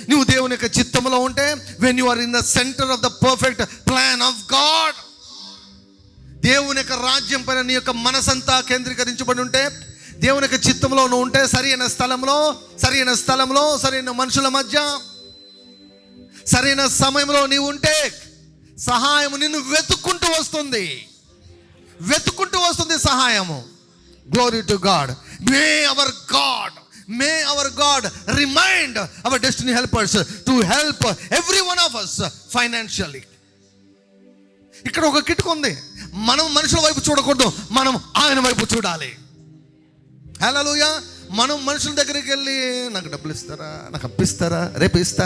నువ్వు దేవుని యొక్క చిత్తంలో ఉంటే, when you are in the centre of the perfect plan of God, దేవుని యొక్క రాజ్యం పైన నీ యొక్క మనసంతా కేంద్రీకరించబడి ఉంటే, దేవుని యొక్క చిత్తంలో నువ్వు ఉంటే, సరైన స్థలంలో సరైన మనుషుల మధ్య సరైన సమయంలో నీవు ఉంటే సహాయం నిన్ను వెతుక్కుంటూ వస్తుంది, వెతుక్కుంటూ వస్తుంది సహాయము. Glory to God. May our God remind our destiny helpers to help every one of us financially. ఇక్కడ ఒక కిటుకు ఉంది. మనం మనుషుల వైపు చూడకూడదు, మనం ఆయన వైపు చూడాలి. హల్లెలూయా. మనం మనుషుల దగ్గరికి వెళ్ళి నాకు డబ్బులు ఇస్తారా, నాకు అప్పిస్తారా, రేపు ఇస్తా,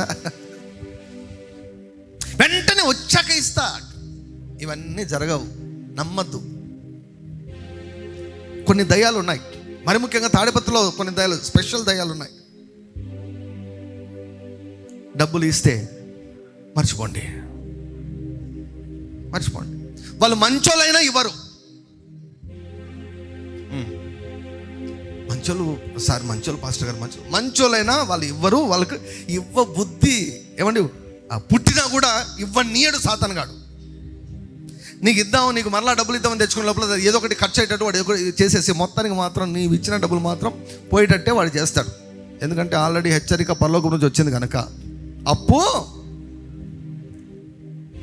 వెంటనే వచ్చాక ఇస్తా, ఇవన్నీ జరగవు, నమ్మద్దు. కొన్ని దయ్యాలు ఉన్నాయి, మరి ముఖ్యంగా తాడిపత్రిలో కొన్ని దయ్యాలు, స్పెషల్ దయ్యాలు ఉన్నాయి. డబ్బులు ఇస్తే మర్చిపోండి. వాళ్ళు మంచోళ్ళైనా ఇవ్వరు. మంచోళ్ళు పాస్టర్ గారు మంచోళ్ళైనా వాళ్ళు ఇవ్వరు. వాళ్ళకి ఇవ్వ బుద్ధి ఏమండి పుట్టినా కూడా ఇవ్వనీయడు సాతాను గాడు. నీకు ఇద్దాము, నీకు మరలా డబ్బులు ఇద్దామని తెచ్చుకునే లోపల ఏదో ఒకటి ఖర్చు అయ్యేటట్టు వాడు ఏదో చేసేసి మొత్తానికి మాత్రం నీవు ఇచ్చిన డబ్బులు మాత్రం పోయేటట్టే వాడు చేస్తాడు. ఎందుకంటే ఆల్రెడీ హెచ్చరిక పరలోకం నుంచి వచ్చింది కనుక.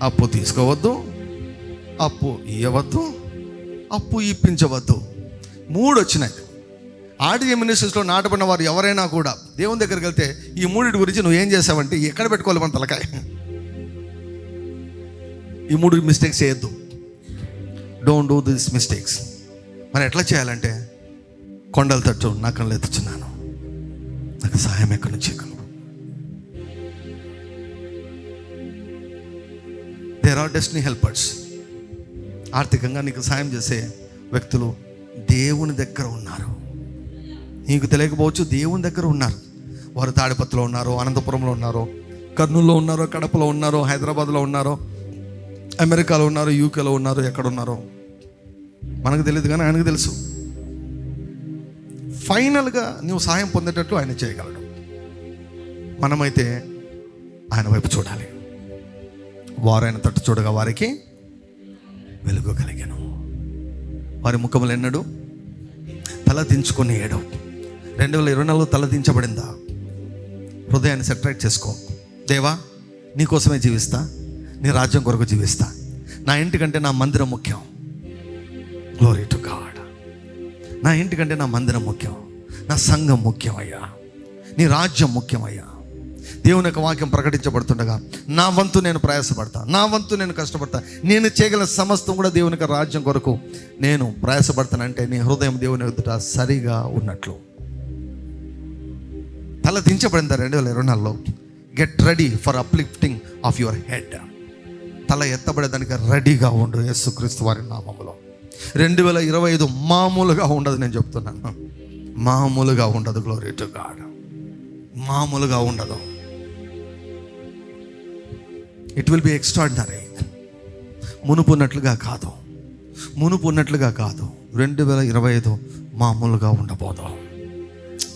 అప్పు తీసుకోవద్దు, అప్పు ఇవ్వవద్దు, అప్పు ఇప్పించవద్దు. 3 వచ్చినాయి. ఆర్డీఏ మినిస్ట్రీస్లో నాటబడిన వారు ఎవరైనా కూడా దేవుని దగ్గరికి వెళ్తే ఈ 3 గురించి నువ్వు ఏం చేసావంటే ఎక్కడ పెట్టుకోవాలి మన తలకాయ. ఈ 3 మిస్టేక్స్ చేయొద్దు. Don't do this mistakes. మరి ఎట్లా చేయాలంటే, కొండల తట్టు నా కళ్ళు ఎత్తుచున్నాను, నాకు సహాయం ఎక్కడి నుంచి చేయగలవు. There are destiny helpers. ఆర్థికంగా నీకు సాయం చేసే వ్యక్తులు దేవుని దగ్గర ఉన్నారు. నీకు తెలియకపోవచ్చు, దేవుని దగ్గర ఉన్నారు. వారు తాడిపత్రిలో ఉన్నారు, అనంతపురంలో ఉన్నారు, కర్నూలులో ఉన్నారు, కడపలో ఉన్నారు, హైదరాబాద్లో ఉన్నారు, అమెరికాలో ఉన్నారు, యూకేలో ఉన్నారు. ఎక్కడున్నారో మనకు తెలియదు, కానీ ఆయనకు తెలుసు. ఫైనల్గా నువ్వు సహాయం పొందేటట్టు ఆయన చేయగలడు. మనమైతే ఆయన వైపు చూడాలి. వారు ఆయన తట్టు చూడగా వారికి వెలుగు కలిగాను. వారి ముఖములు ఎన్నడు తల దించుకొని ఏడవు. 2024 తల దించబడిందా? హృదయాన్ని సెటరేట్ చేసుకో. దేవా, నీకోసమే జీవిస్తా, నీ రాజ్యం కొరకు జీవిస్తా. నా ఇంటికంటే నా మందిరం ముఖ్యం. Glory to God. నా ఇంటికంటే నా మందిరం ముఖ్యం, నా సంఘం ముఖ్యమయ్యా, నీ రాజ్యం ముఖ్యమయ్యా. దేవుని యొక్క వాక్యం ప్రకటించబడుతుండగా నా వంతు నేను ప్రయాసపడతా, నా వంతు నేను కష్టపడతా. నేను చేయగల సమస్తం కూడా దేవుని యొక్క రాజ్యం కొరకు నేను ప్రయాసపడతానంటే నీ హృదయం దేవుని ఎదుట సరిగా ఉన్నట్లు. తల దించబడిందా 2024లో? Get ready for uplifting of your head. తల ఎత్తబడేదానికి రెడీగా ఉండు యేసుక్రీస్తు వారి నామములో. 2025 మామూలుగా ఉండదు, నేను చెప్తున్నాను, మామూలుగా ఉండదు. Glory to God. మామూలుగా ఉండదు. It will be extraordinary. మునుపున్నట్లుగా కాదు, 2025 మామూలుగా ఉండబోదు.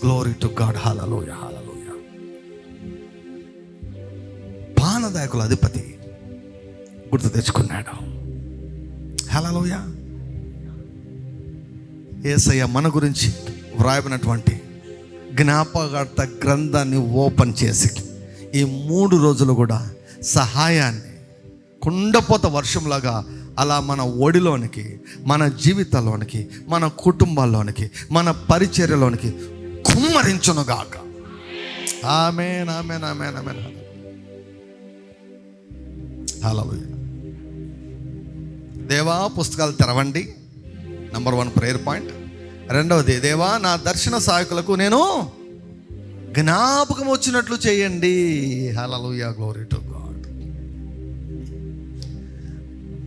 Glory to God. Hallelujah, hallelujah. పానదాయకుల అధిపతి గుర్తు తెచ్చుకున్నాడు. హల్లెలూయా. యేసయ్య మన గురించి వ్రాయబడినటువంటి జ్ఞాపకార్థ గ్రంథాన్ని ఓపెన్ చేసి ఈ 3 రోజులు కూడా సహాయాన్ని కుండపోత వర్షంలాగా అలా మన ఒడిలోనికి, మన జీవితంలోనికి, మన కుటుంబాల్లోనికి, మన పరిచర్యలోనికి కుమ్మరించునుగాక. ఆమేన్, ఆమేన్, ఆమేన్, ఆమేన్. హల్లెలూయా. దేవా, పుస్తకాలు తెరవండి. Number 1 prayer point. 2వది, దేవా నా దర్శన సహాయకులకు నేను జ్ఞాపకం వచ్చినట్లు చేయండి. Hallelujah, glory to God.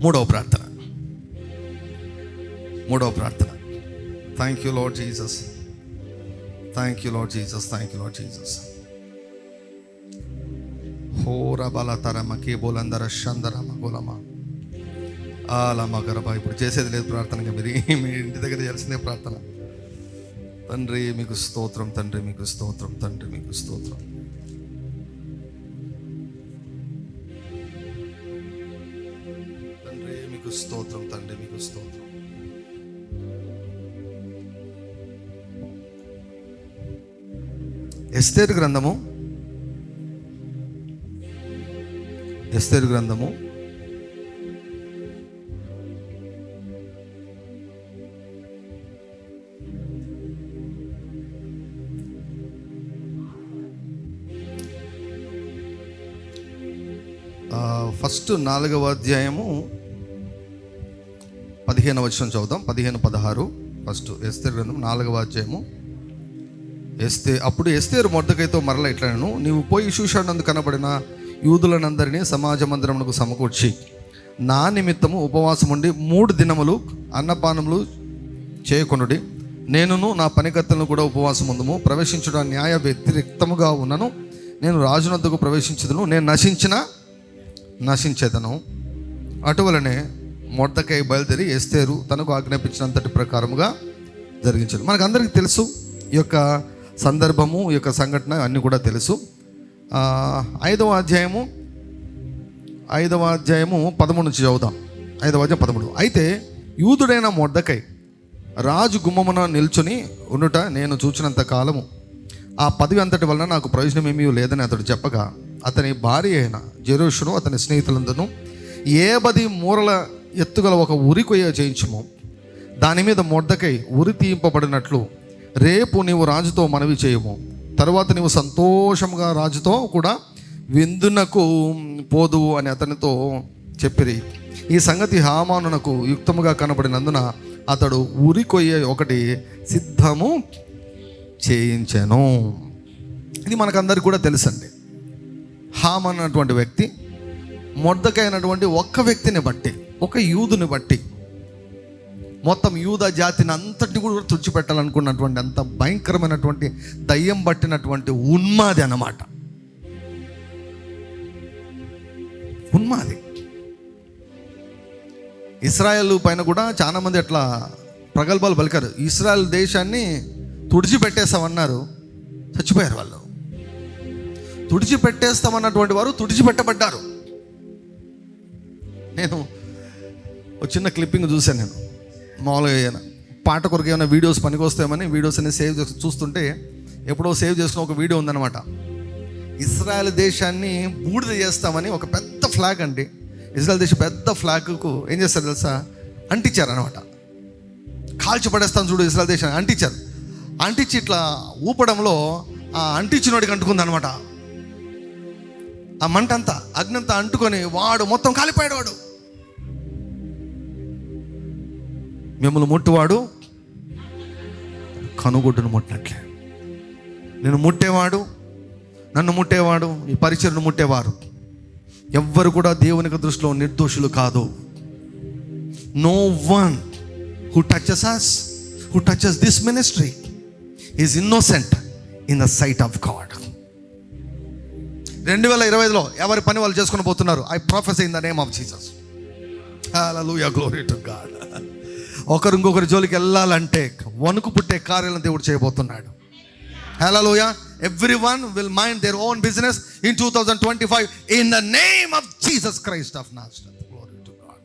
3వ ప్రార్థన. Thank you Lord Jesus, thank you Lord Jesus, thank you Lord Jesus. హోర బల తరమ కేబోలందర షందరమ గోలమ ఆలమ గరబ. ఇప్పుడు చేసేది లేదు ప్రార్థనగా, మీరు మీ ఇంటి దగ్గర చేయాల్సిందే ప్రార్థన. తండ్రి మీకు స్తోత్రం, తండ్రి మీకు స్తోత్రం, తండ్రి మీకు స్తోత్రం. తండ్రి మీకు స్తోత్రం, తండ్రి మీకు స్తోత్రం. ఎస్తేరు గ్రంథము ఎస్తేరు గ్రంథము 4వ అధ్యాయము 15వ వచనం చదువుదాం. 15-16 ఫస్ట్ ఎస్తేరు గ్రంథం 4వ అధ్యాయము. అప్పుడు ఎస్తేరు మొర్దెకైతో మరలా ఇట్లనెను, నీవు పోయి షూషానందు కనబడిన యూదులనందరినీ సమాజ మందిరమునకు సమకూర్చి నా నిమిత్తము ఉపవాసం ఉండి 3 దినములు అన్నపానములు చేయకొనుడి. నేనును నా పనికర్తలను కూడా ఉపవాసం ఉందము. ప్రవేశించుట న్యాయ వ్యతిరేక్తముగా ఉన్నను. నేను రాజునద్దకు ప్రవేశించదును. నేను నశించేదను. అటువలనే మొర్దెకై బయలుదేరి ఎస్తేరు తనకు ఆజ్ఞాపించినంతటి ప్రకారముగా జరిగించాడు. మనకందరికీ తెలుసు ఈ యొక్క సందర్భము, ఈ యొక్క సంఘటన అన్నీ కూడా తెలుసు. 5వ అధ్యాయము 13 నుంచి చదువుదాం. 5వ అధ్యాయం 13. అయితే యూదుడైన మొర్దెకై రాజు గుమ్మమున నిల్చుని ఉండుట నేను చూచినంత కాలము ఆ పదవి అంతటి వలన నాకు ప్రయోజనం ఏమీ లేదని అతడు చెప్పగా, అతని భార్య అయిన జెరూషును అతని స్నేహితులందరూ 70 మూరల ఎత్తుగల ఒక ఉరి కొయ్య చేయించుము. దాని మీద మొర్దెకై ఉరి తీయింపబడినట్లు రేపు నీవు రాజుతో మనవి చేయము. తర్వాత నీవు సంతోషంగా రాజుతో కూడా విందునకు పోదువు అని అతనితో చెప్పిరి. ఈ సంగతి హామానునకు యుక్తముగా కనబడినందున అతడు ఉరి కొయ్య ఒకటి సిద్ధము చేయించాను. ఇది మనకందరికి కూడా తెలుసండి. హామాన్ అన్నటువంటి వ్యక్తి మొర్దెకై అయినటువంటి ఒక్క వ్యక్తిని బట్టి, ఒక యూదుని బట్టి మొత్తం యూద జాతిని అంతటిని కూడా తుడిచిపెట్టాలనుకున్నటువంటి అంత భయంకరమైనటువంటి దయ్యం పట్టినటువంటి ఉన్మాది అన్నమాట. ఉన్మాది. ఇశ్రాయేల్ పైన కూడా చాలా మంది అట్లా ప్రగల్భాలు పలికారు. ఇశ్రాయేల్ దేశాన్ని తుడిచిపెట్టేస్తామన్నారు, చచ్చిపోయారు వాళ్ళు. తుడిచిపెట్టేస్తామన్నటువంటి వారు తుడిచిపెట్టబడ్డారు. నేను ఒక చిన్న క్లిప్పింగ్ చూశాను. నేను మామూలుగా పాట కొరకు ఏమైనా వీడియోస్ పనికొస్తాయమని వీడియోస్ అన్ని సేవ్ చేసి చూస్తుంటే ఎప్పుడో సేవ్ చేసుకున్న ఒక వీడియో ఉందన్నమాట. ఇశ్రాయేల్ దేశాన్ని బూడిద చేస్తామని ఒక పెద్ద ఫ్లాగ్ అండి, ఇజ్రాయెల్ దేశం పెద్ద ఫ్లాగ్కు ఏం చేస్తారు తెలుసా, అంటించారు అనమాట. కాల్చి పడేస్తాను చూడు ఇజ్రాయెల్ దేశాన్ని అంటించారు. అంటించి ఇట్లా ఊపడంలో ఆ అంటించినోడికి అంటుకుంది అనమాట. ఆ మంట అంతా, అగ్నంతా అంటుకొని వాడు మొత్తం కాలిపోయాడు. వాడు మిమ్మల్ని ముట్టువాడు కనుగొడ్డును ముట్టినట్లే. నేను ముట్టేవాడు, నన్ను ముట్టేవాడు, ఈ పరిచయను ముట్టేవారు ఎవ్వరు కూడా దేవునికి దృష్టిలో నిర్దోషులు కాదు. No one who touches us, who touches this ministry is innocent in the sight of God. 2025లో ఎవరి పని వాళ్ళు చేసుకొని పోతున్నారు. I prophesy in the name of Jesus. Hallelujah, glory to God. ఒకరు ఇంకొకరి జోలికి వెళ్ళాలంటే వణుకు పుట్టే కార్యాలను దేవుడు చేయబోతున్నాడు. Hallelujah. Everyone will mind their own business in 2025 in the name of Jesus Christ of Nazareth. Glory to God.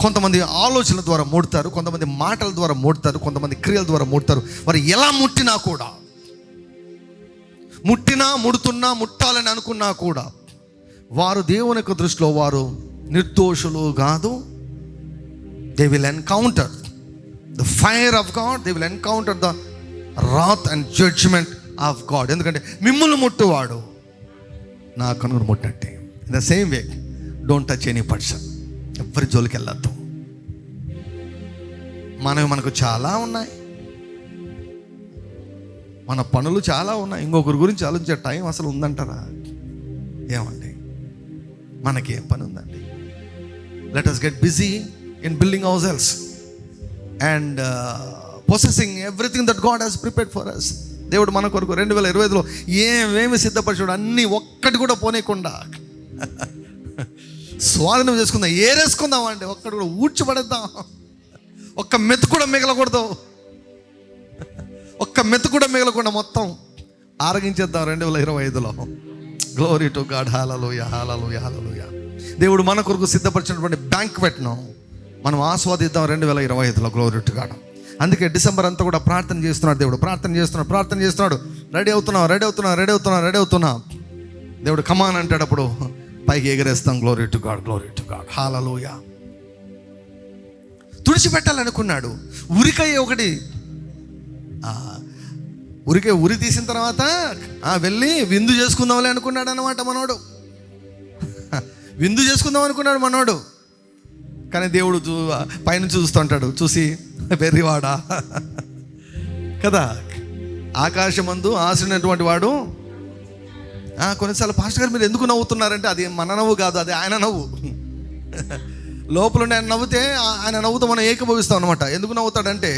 కొంతమంది ఆలోచనల ద్వారా ముడతారు, కొంతమంది మాటల ద్వారా ముడతారు, కొంతమంది క్రియల ద్వారా ముడతారు. వారు ఎలా ముట్టినా కూడా, ముడుతున్నా ముట్టాలని అనుకున్నా కూడా వారు దేవుని యొక్క దృష్టిలో వారు నిర్దోషులు కాదు. They will encounter the fire of God, they will encounter the wrath and judgment of God. ఎందుకంటే మిమ్మల్ని ముట్టువాడు నా కనుగొని ముట్టండి. In the same way don't touch any person. ఎవరి జోలికి వెళ్ళొద్దు. మనకు చాలా ఉన్నాయి, మన పనులు చాలా ఉన్నాయి. ఇంకొకరి గురించి ఆలోచించే టైం అసలు ఉందంటారా? ఏమండి, మనకేం పని ఉందండి? Let us get busy in building ourselves and possessing everything that God has prepared for us. దేవుడు మన కొరకు 2025లో ఏమేమి సిద్ధపరిచాడు అన్నీ ఒక్కటి కూడా పోనీయకుండా స్వాధీనం చేసుకుందాం, ఏరేసుకుందాం అండి. ఒక్కటి కూడా ఊడ్చిపడేద్దాం. ఒక్క మెత్తు కూడా మిగలకూడదు. ఒక్క మెత్తు కూడా మిగలకుండా మొత్తం ఆరగించేద్దాం 2025లో. Glory to God. Hallelujah, hallelujah, hallelujah. దేవుడు మన కొరకు సిద్ధపరిచినటువంటి బ్యాంక్వెట్ను మనం ఆస్వాదిద్దాం 2025లో. Glory to God. అందుకే డిసెంబర్ అంతా కూడా ప్రార్థన చేస్తున్నాడు దేవుడు. ప్రార్థన చేస్తున్నాడు. రెడీ అవుతున్నాం. దేవుడు కమాన్ అంటాడప్పుడు పైకి ఎగరేస్తాం. Glory to God, glory to God, hallelujah. తుడిచిపెట్టాలనుకున్నాడు. ఉరికాయ ఒకటి ఉరి తీసిన తర్వాత వెళ్ళి విందు చేసుకుందాంలే అనుకున్నాడు అనమాట మనోడు. విందు చేసుకుందాం అనుకున్నాడు మనోడు. కానీ దేవుడు పైన చూస్తుంటాడు. చూసి వెర్రివాడా కదా, ఆకాశమందు ఆశినటువంటి వాడు. కొన్నిసార్లు పాస్టర్ గారు మీరు ఎందుకు నవ్వుతున్నారంటే అది మన నవ్వు కాదు, అది ఆయన నవ్వు. లోపల ఆయన నవ్వుతే ఆయన నవ్వుతో మనం ఏకీభవిస్తాం అనమాట. ఎందుకు నవ్వుతాడంటే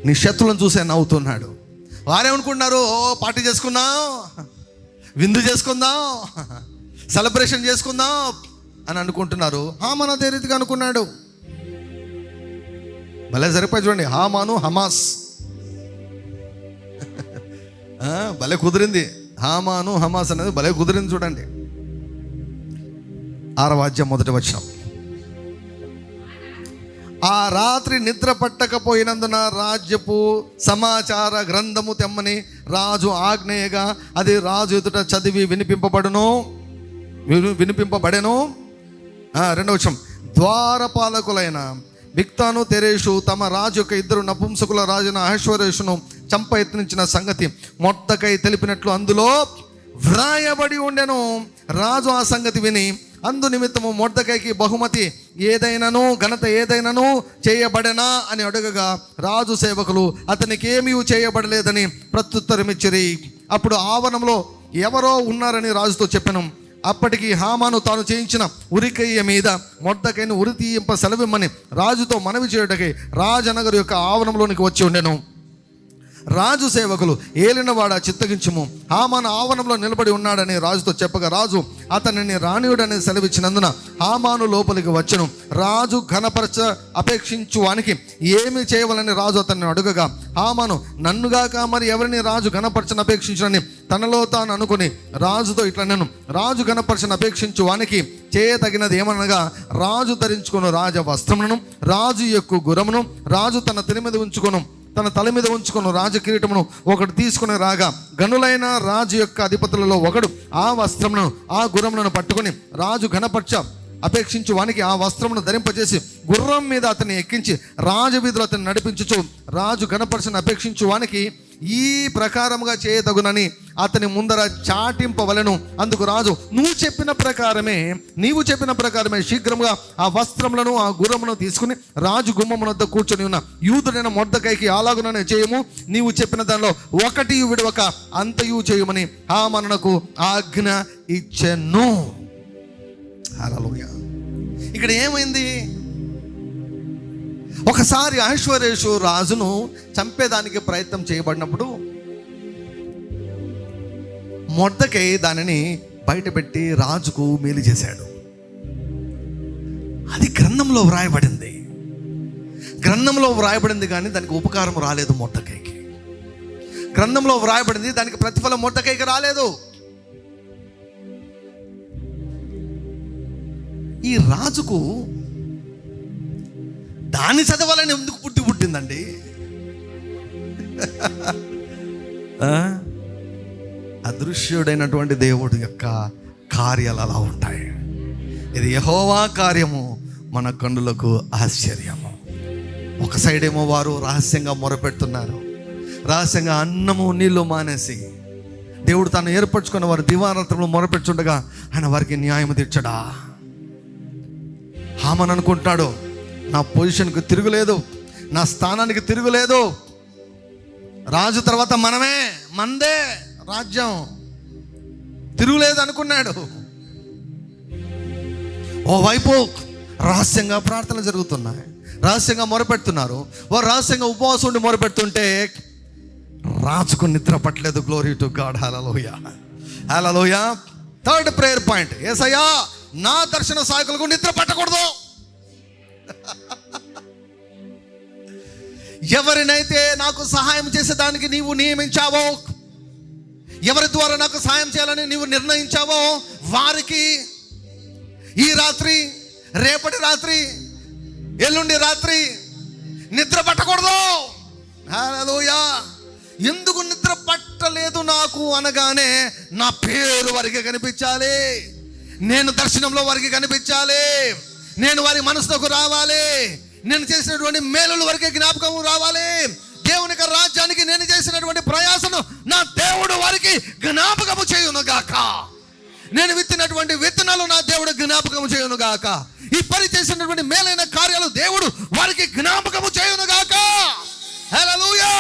నీ శత్రులను చూసి ఆయన నవ్వుతున్నాడు. వారేమనుకుంటున్నారు, పార్టీ చేసుకుందాం, విందు చేసుకుందాం, సెలబ్రేషన్ చేసుకుందాం అని అనుకుంటున్నారు. హామాను అదే రీతిగా అనుకున్నాడు. భలే సరిపోయి చూడండి, హామాను హమాస్ భలే కుదిరింది. హామాను హమాస్ అనేది భలే కుదిరింది చూడండి. 6వ అధ్యాయం 1వ వచనం. ఆ రాత్రి నిద్ర పట్టకపోయినందున రాజ్యపు సమాచార గ్రంథము తెమ్మని రాజు ఆజ్ఞేయగా అది రాజు ఎదుట చదివి వినిపింపబడెను. 2వ వచనం. ద్వారపాలకులైన బిక్తాను తెరేషు తమ రాజు యొక్క 2 నపుంసకుల రాజున అహష్వేరోషును చంప యత్నించిన సంగతి మొర్దెకై తెలిపినట్లు అందులో వ్రాయబడి ఉండెను. రాజు ఆ సంగతి విని అందు నిమిత్తము మొర్దెకైకి బహుమతి ఏదైనాను ఘనత ఏదైనాను చేయబడెనా అని అడగగా రాజు సేవకులు అతనికి ఏమీ చేయబడలేదని ప్రత్యుత్తరమిచ్చిరి. అప్పుడు ఆవరణంలో ఎవరో ఉన్నారని రాజుతో చెప్పెను. అప్పటికి హామాను తాను చేయించిన ఉరికయ్య మీద మొర్దెకైను ఉరి తీయింప సెలవిమ్మని రాజుతో మనవి చేయుటకై రాజనగరు యొక్క ఆవరణంలోనికి వచ్చి ఉండెను. రాజు సేవకులు ఏలినవాడ చిత్తగించుము, హామాను ఆవరణంలో నిలబడి ఉన్నాడని రాజుతో చెప్పగా రాజు అతనిని రానియుడని సెలవిచ్చినందున హామాను లోపలికి వచ్చెను. రాజు ఘనపరచ అపేక్షించువానికి ఏమి చేయవలని రాజు అతన్ని అడుగగా హామాను నన్నుగాక మరి ఎవరిని రాజు ఘనపరచని అపేక్షించునని తనలో తాను అనుకుని రాజుతో ఇట్లా నేను రాజు ఘనపరచని అపేక్షించువానికి చేయతగినది ఏమనగా రాజు ధరించుకును రాజ వస్త్రమును, రాజు యొక్క గుర్రమును, రాజు తన తల మీద ఉంచుకున్న రాజకిరీటమును ఒకటి తీసుకుని రాగా గనులైన రాజు యొక్క అధిపతులలో ఒకడు ఆ వస్త్రమును ఆ గుర్రములను పట్టుకుని రాజు ఘనపరచ అపేక్షించు వానికి ఆ వస్త్రమును ధరింపజేసి గుర్రం మీద అతన్ని ఎక్కించి రాజవీధులు అతన్ని నడిపించుచు రాజు ఘనపరచని అపేక్షించు వానికి ఈ ప్రకారముగా చేయతగునని అతని ముందర చాటింపవలెను. అందుకు రాజు నీవు చెప్పిన ప్రకారమే శీఘ్రంగా ఆ వస్త్రములను ఆ గుర్రమును తీసుకుని రాజు గుమ్మమున వద్ద కూర్చొని ఉన్న యూదుడైన మొర్దెకైకి అలాగుననే చేయము, నీవు చెప్పిన దానిలో ఒకటి విడవక అంతయు చేయమని హామానునకు ఆజ్ఞ ఇచ్చెను. హల్లెలూయా. ఇక్కడ ఏమైంది? ఒకసారి అహష్వేరోషు రాజును చంపేదానికి ప్రయత్నం చేయబడినప్పుడు మొర్దెకై దానిని బయటపెట్టి రాజుకు మేలు చేశాడు. అది గ్రంథంలో వ్రాయబడింది కానీ దానికి ఉపకారం రాలేదు మొర్దెకైకి. గ్రంథంలో వ్రాయబడింది, దానికి ప్రతిఫలం మొర్దెకైకి రాలేదు. ఈ రాజుకు దాన్ని చదవాలని ఎందుకు పుట్టిందండి? అదృశ్యుడైనటువంటి దేవుడు యొక్క కార్యాలు అలా ఉంటాయి. ఇది యెహోవా కార్యము మన కన్నులకు ఆశ్చర్యము. ఒక సైడ్ ఏమో వారు రహస్యంగా మొరపెడుతున్నారు. రహస్యంగా అన్నము నీళ్ళు మానేసి దేవుడు తాను ఏర్పరచుకున్న వారు దివారాత్రంలో మొరపెడుచుండగా ఆయన వారికి న్యాయం తీర్చడా. హామాను అనుకుంటున్నాడు, నా పొజిషన్కి తిరుగులేదు, నా స్థానానికి తిరుగులేదు, రాజు తర్వాత మందే రాజ్యం, తిరుగులేదు అనుకున్నాడు. ఓవైపు రహస్యంగా ప్రార్థనలు జరుగుతున్నాయి, రహస్యంగా మొరపెడుతున్నారు. వారు రహస్యంగా ఉపవాసం ఉండి మొరపెడుతుంటే రాజుకు నిద్ర పట్టలేదు. Glory to God, hallelujah, hallelujah. 3rd prayer point, యేసయ్యా నా దర్శన సాయకులకు నిద్ర పట్టకూడదు. ఎవరినైతే నాకు సహాయం చేసేదానికి నీవు నియమించావో, ఎవరి ద్వారా నాకు సహాయం చేయాలని నీవు నిర్ణయించావో వారికి ఈ రాత్రి, రేపటి రాత్రి, ఎల్లుండి రాత్రి నిద్ర పట్టకూడదు. హల్లెలూయా. ఎందుకు నిద్ర కనపట్టలేదు నాకు అనగానే నా పేరు వారికి కనిపించాలి, నేను దర్శనంలో వారికి కనిపించాలి, నేను వారి మనసులోకి రావాలి, నేను చేసినటువంటి మేలుల వరకే జ్ఞాపకం రావాలి, దేవుని యొక్క రాజ్యానికి నేను చేసినటువంటి ప్రయాసను నా దేవుడు వారికి జ్ఞాపకము చేయును గాక, నేను విత్తినటువంటి విత్తనాలు నా దేవుడు జ్ఞాపకము చేయును గాక, ఈ పని చేసినటువంటి మేలైన కార్యాలు దేవుడు వారికి జ్ఞాపకము చేయును గాక. హల్లెలూయా.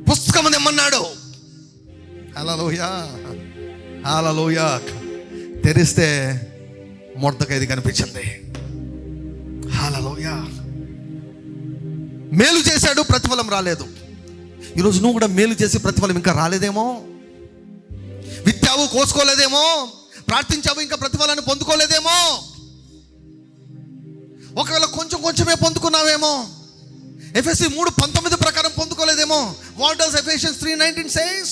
పుస్తకం తెమ్మన్నాడు. హల్లెలూయా, హల్లెలూయా. తెరిస్తే మొర్దెకైది కనిపించింది. హల్లెలూయా. మేలు చేశాడు, ప్రతిఫలం రాలేదు. ఈరోజు నువ్వు కూడా మేలు చేసి ప్రతిఫలం ఇంకా రాలేదేమో, విత్తావు కోసుకోలేదేమో, ప్రార్థించావు ఇంకా ప్రతిఫలాన్ని పొందుకోలేదేమో, ఒకవేళ కొంచెం కొంచెమే పొందుకున్నావేమో, ఎఫెసీ 3:19 ప్రకారం పొందుకోలేదేమో. What does Ephesians 3:19 says?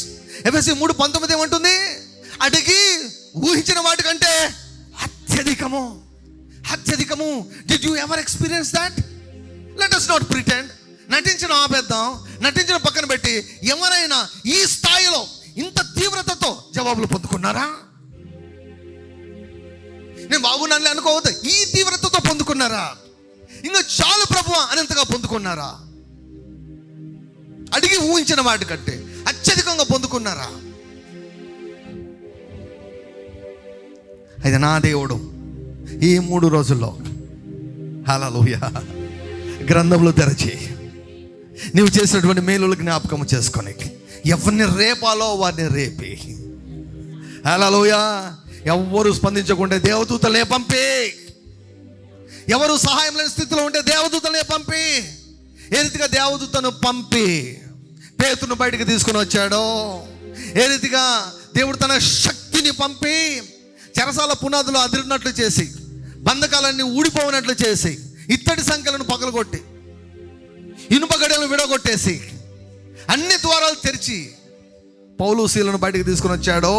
ఎఫెసీ 3:19 ఏమంటుంది? అడిగి ఊహించిన వాటికంటే అత్యధికము, అత్యధికము. Did you ever experience that? Let us not pretend. నటించడం ఆపేద్దాం, నటించడం పక్కన పెట్టి ఎవరైనా ఈ స్థాయిలో ఇంత తీవ్రతతో జవాబులు పొందుకున్నారా? నేను బాగున్నానులే అనుకోవద్దు. ఈ తీవ్రతతో పొందుకున్నారా? ఇంకా చాలు ప్రభువా అనంతగా పొందుకున్నారా? అడిగి ఊహించిన వాటికంటే అత్యధికంగా పొందుకున్నారా? అయితే నా దేవుడు ఈ 3 రోజుల్లో హల్లెలూయా గ్రంథంలో తెరచి నీవు చేసినటువంటి మేలులు జ్ఞాపకం చేసుకొని ఎవరిని రేపాలో వారిని రేపి, హల్లెలూయా, ఎవరు స్పందించకుంటే దేవదూతలే పంపి, ఎవరు సహాయం లేని స్థితిలో ఉంటే దేవదూతలే పంపి, ఏ రీతిగా దేవదూతను పంపి పేతురును బయటికి తీసుకుని వచ్చాడో, ఏ రీతిగా దేవుడు తన శక్తిని పంపి చెరసాల పునాదులు అదిరినట్లు చేసి, బంధకాలన్నీ ఊడిపోయినట్లు చేసి, ఇత్తడి సంఖ్యలను పగలగొట్టి, ఇనుప గడియలను విడగొట్టేసి, అన్ని ద్వారాలు తెరిచి పౌలు శీలను బయటికి తీసుకుని వచ్చాడో,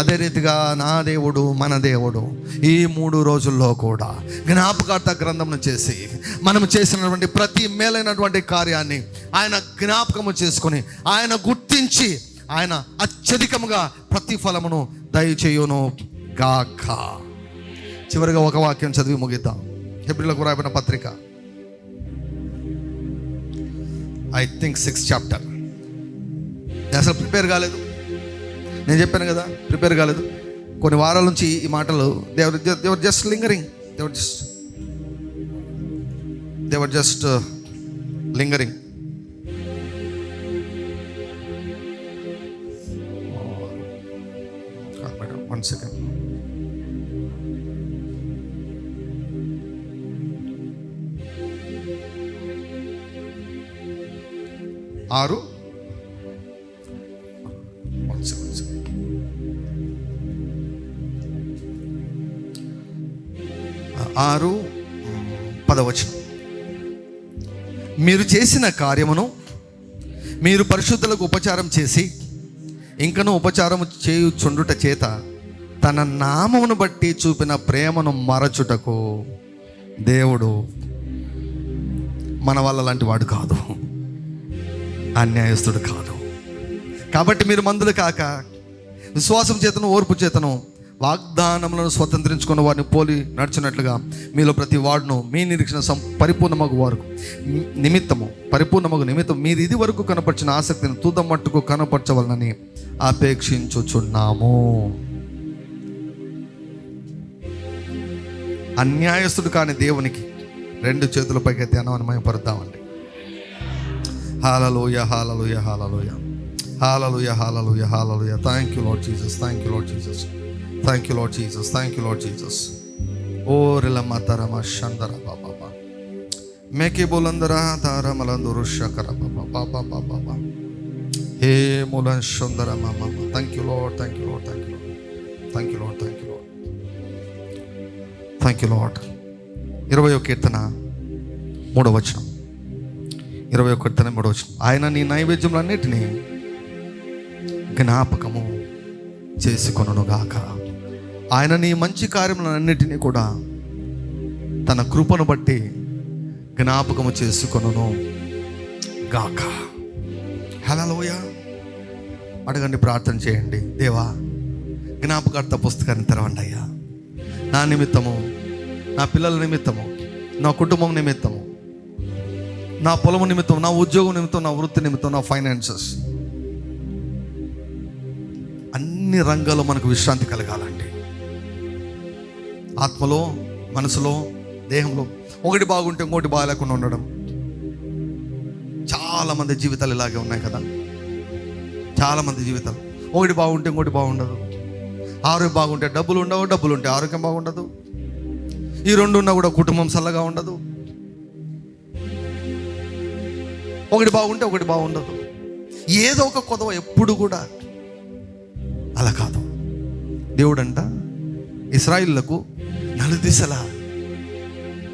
అదే రీతిగా నా దేవుడు మన దేవుడు ఈ 3 రోజుల్లో కూడా జ్ఞాపకార్థ గ్రంథంను చేసి మనం చేసినటువంటి ప్రతి మేలైనటువంటి కార్యాన్ని ఆయన జ్ఞాపకము చేసుకొని, ఆయన గుర్తించి, ఆయన అత్యధికముగా ప్రతిఫలమును దయచేయును గాక. చివరిగా ఒక వాక్యం చదివి ముగిద్దాం. హెబ్రీయులకు రాయబడిన పత్రిక, ఐ థింక్ 6th చాప్టర్. అసలు ప్రిపేర్ కాలేదు, నేను చెప్పాను కదా, ప్రిపేర్ కాలేదు. కొన్ని వారాల నుంచి ఈ మాటలు దేవర్ జస్ట్ లింగరింగ్, దేవర్ జస్ట్ లింగరింగ్. One second. ఆరు 10 మీరు చేసిన కార్యమును మీరు పరిశుద్ధులకు ఉపచారం చేసి ఇంకనూ ఉపచారము చేయుచుండుట చేత తన నామమును బట్టి చూపిన ప్రేమను మరచుటకు దేవుడు మన వాళ్ళ లాంటి వాడు కాదు, అన్యాయస్తుడు కాదు. కాబట్టి మీరు మందులు కాక విశ్వాసం చేతను ఓర్పు చేతను వాగ్దానములను స్వతంత్రించుకున్న వారిని పోలి నడిచినట్లుగా మీలో ప్రతి వాడును మీ నిరీక్షణ పరిపూర్ణమగు వారికి నిమిత్తం మీరు ఇది వరకు కనపరిచిన ఆసక్తిని తుద మట్టుకు కనపరచవలనని అపేక్షించుచున్నాము. అన్యాయస్తుడు కాని దేవునికి 2 చేతుల పైకెత్తి అన్నమయపరుద్దామండి. Hallelujah, hallelujah, hallelujah, hallelujah, hallelujah, hallelujah. Thank you Lord Jesus, thank you Lord Jesus, thank you Lord Jesus, thank you Lord Jesus. ఓ రిలమ్మ తరమ షందర బాబా మేకే బోలందర తారమలందరు షకర బాబా బాబా హే మూలన్ షందర మామ. Thank you Lord, thank you Lord, thank you Lord, thank you Lord, thank you Lord, thank you Lord. 20వ కీర్తన 3వ వచనం, 20వ కీర్తన 3వ వచనం. ఆయన నీ నైవేద్యములన్నిటినీ జ్ఞాపకము చేసుకొనును గాక. ఆయన నీ మంచి కార్యములన్నిటినీ కూడా తన కృపను బట్టి జ్ఞాపకము చేసుకొనును గాక. హల్లెలూయా. అడగండి, ప్రార్థన చేయండి. దేవా, జ్ఞాపకార్థ పుస్తకాన్ని తెరవండి అయ్యా. నా నిమిత్తము, నా పిల్లల నిమిత్తము, నా కుటుంబం నిమిత్తము, నా పొలము నిమిత్తం, నా ఉద్యోగం నిమిత్తం, నా వృత్తి నిమిత్తం, నా ఫైనాన్సెస్, అన్ని రంగాల్లో మనకు విశ్రాంతి కలగాలండి. ఆత్మలో, మనసులో, దేహంలో. ఒకటి బాగుంటే ఇంకోటి బాగాలేకుండా ఉండడం. చాలామంది జీవితాలు ఇలాగే ఉన్నాయి కదా. చాలామంది జీవితాలు ఒకటి బాగుంటే ఇంకోటి బాగుండదు. ఆరోగ్యం బాగుంటే డబ్బులు ఉండవు, డబ్బులు ఉంటే ఆరోగ్యం బాగుండదు. ఈ రెండు ఉన్నా కూడా కుటుంబం చల్లగా ఉండదు. ఒకటి బాగుంటే ఒకటి బాగుండదు. ఏదో ఒక కొదవ ఎప్పుడు కూడా. అలా కాదు. దేవుడంట ఇశ్రాయేలులకు నలుదిశలా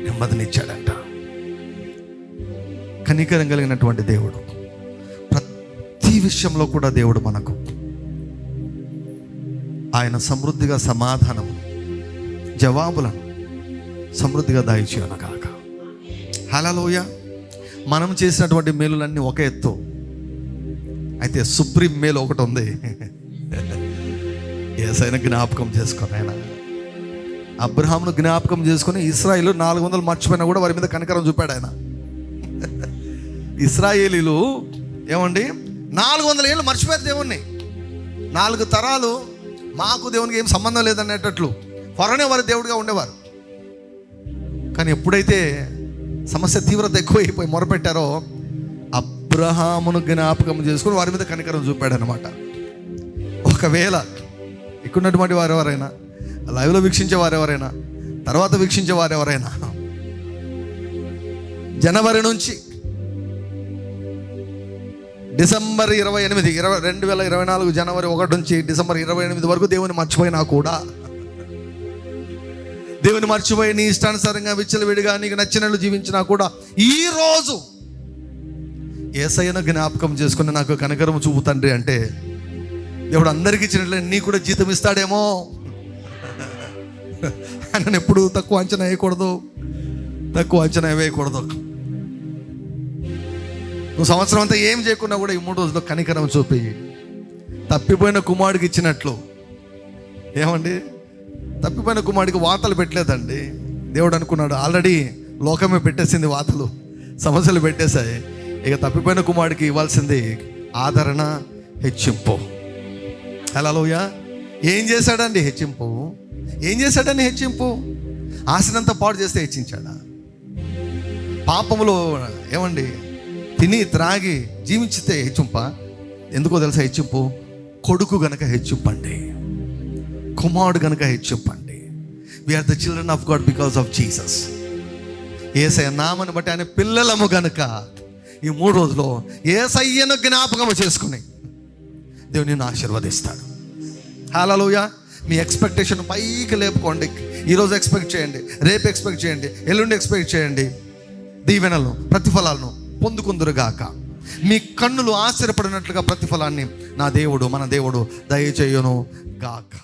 నెమ్మదినిచ్చాడంట. కనికరం కలిగినటువంటి దేవుడు. ప్రతి విషయంలో కూడా దేవుడు మనకు ఆయన సమృద్ధిగా సమాధానము, జవాబులను సమృద్ధిగా దయచేయనుగాక. హల్లెలూయా. మనం చేసినటువంటి మేలులన్నీ ఒక ఎత్తు, అయితే సుప్రీం మేలు ఒకటి ఉంది. యేసయ్యను జ్ఞాపకం చేసుకొని, ఆయన అబ్రహామును జ్ఞాపకం చేసుకొని ఇశ్రాయేలు 400 మర్చిపోయినా కూడా వారి మీద కనికరం చూపాడు ఆయన. ఇశ్రాయేలీలు ఏమండి 400 ఏళ్ళు మర్చిపోయారు దేవుణ్ణి. 4 తరాలు మాకు దేవునికి ఏం సంబంధం లేదనేటట్లు ఫరోనే వారి దేవుడిగా ఉండేవారు. కానీ ఎప్పుడైతే సమస్య తీవ్రత ఎక్కువైపోయి మొరపెట్టారో అబ్రహామును జ్ఞాపకం చేసుకుని వారి మీద కనికరం చూపాడు అనమాట. ఒకవేళ ఇక్కడున్నటువంటి వారు ఎవరైనా, లైవ్లో వీక్షించే వారు ఎవరైనా, తర్వాత వీక్షించే వారు ఎవరైనా జనవరి నుంచి డిసెంబర్ 28, 2024 జనవరి 1 నుంచి డిసెంబర్ 28 వరకు దేవుని మర్చిపోయినా కూడా, దేవుని మర్చిపోయి నీ ఇష్టానుసారంగా విచ్చలవిడిగా నీకు నచ్చినట్లు జీవించినా కూడా, ఈరోజు యేసయ్యను జ్ఞాపకం చేసుకుని నాకు కనికరం చూపు తండ్రి అంటే దేవుడు అందరికీ ఇచ్చినట్లే నీకు కూడా జీతం ఇస్తాడేమో. ఆయన ఎప్పుడు తక్కువ అంచనా వేయకూడదు. నువ్వు సంవత్సరం అంతా ఏం చేయకున్నా కూడా ఈ 3 రోజుల్లో కనికరం చూపి తప్పిపోయిన కుమారుడికి ఇచ్చినట్లు. ఏమండి, తప్పిపోయిన కుమారుడికి వాతలు పెట్టలేదండి. దేవుడు అనుకున్నాడు ఆల్రెడీ లోకమే పెట్టేసింది వాతలు, సమస్యలు పెట్టేశాయి. ఇక తప్పిపోయిన కుమారుడికి ఇవ్వాల్సింది ఆదరణ, హెచ్చింపు. హల్లెలూయా. ఏం చేశాడండి హెచ్చింపు? ఆశనంతా పాడు చేస్తే హెచ్చించాడా? పాపములో ఏమండి తిని త్రాగి జీవించితే హెచ్చింప? ఎందుకో తెలుసా హెచ్చింపు? కొడుకు గనక హెచ్చింపండి, కుమారుడు గనక హెచ్చింపండి. We are the children of God because of Jesus. యేసయ్య నామని బట్టి ఆయన పిల్లలము గనుక ఈ 3 రోజుల్లో యేసయ్యను జ్ఞాపకం చేసుకుని దేవుని నిన్ను ఆశీర్వదిస్తాడు. హల్లెలూయా. మీ ఎక్స్పెక్టేషన్ పైకి లేపుకోండి. ఈరోజు ఎక్స్పెక్ట్ చేయండి, రేపు ఎక్స్పెక్ట్ చేయండి, ఎల్లుండి ఎక్స్పెక్ట్ చేయండి. దీవెనలను, ప్రతిఫలాలను పొందుకుందురుగాక. మీ కన్నులు ఆశ్చర్యపడినట్లుగా ప్రతిఫలాన్ని నా దేవుడు, మన దేవుడు దయచేయును గాక.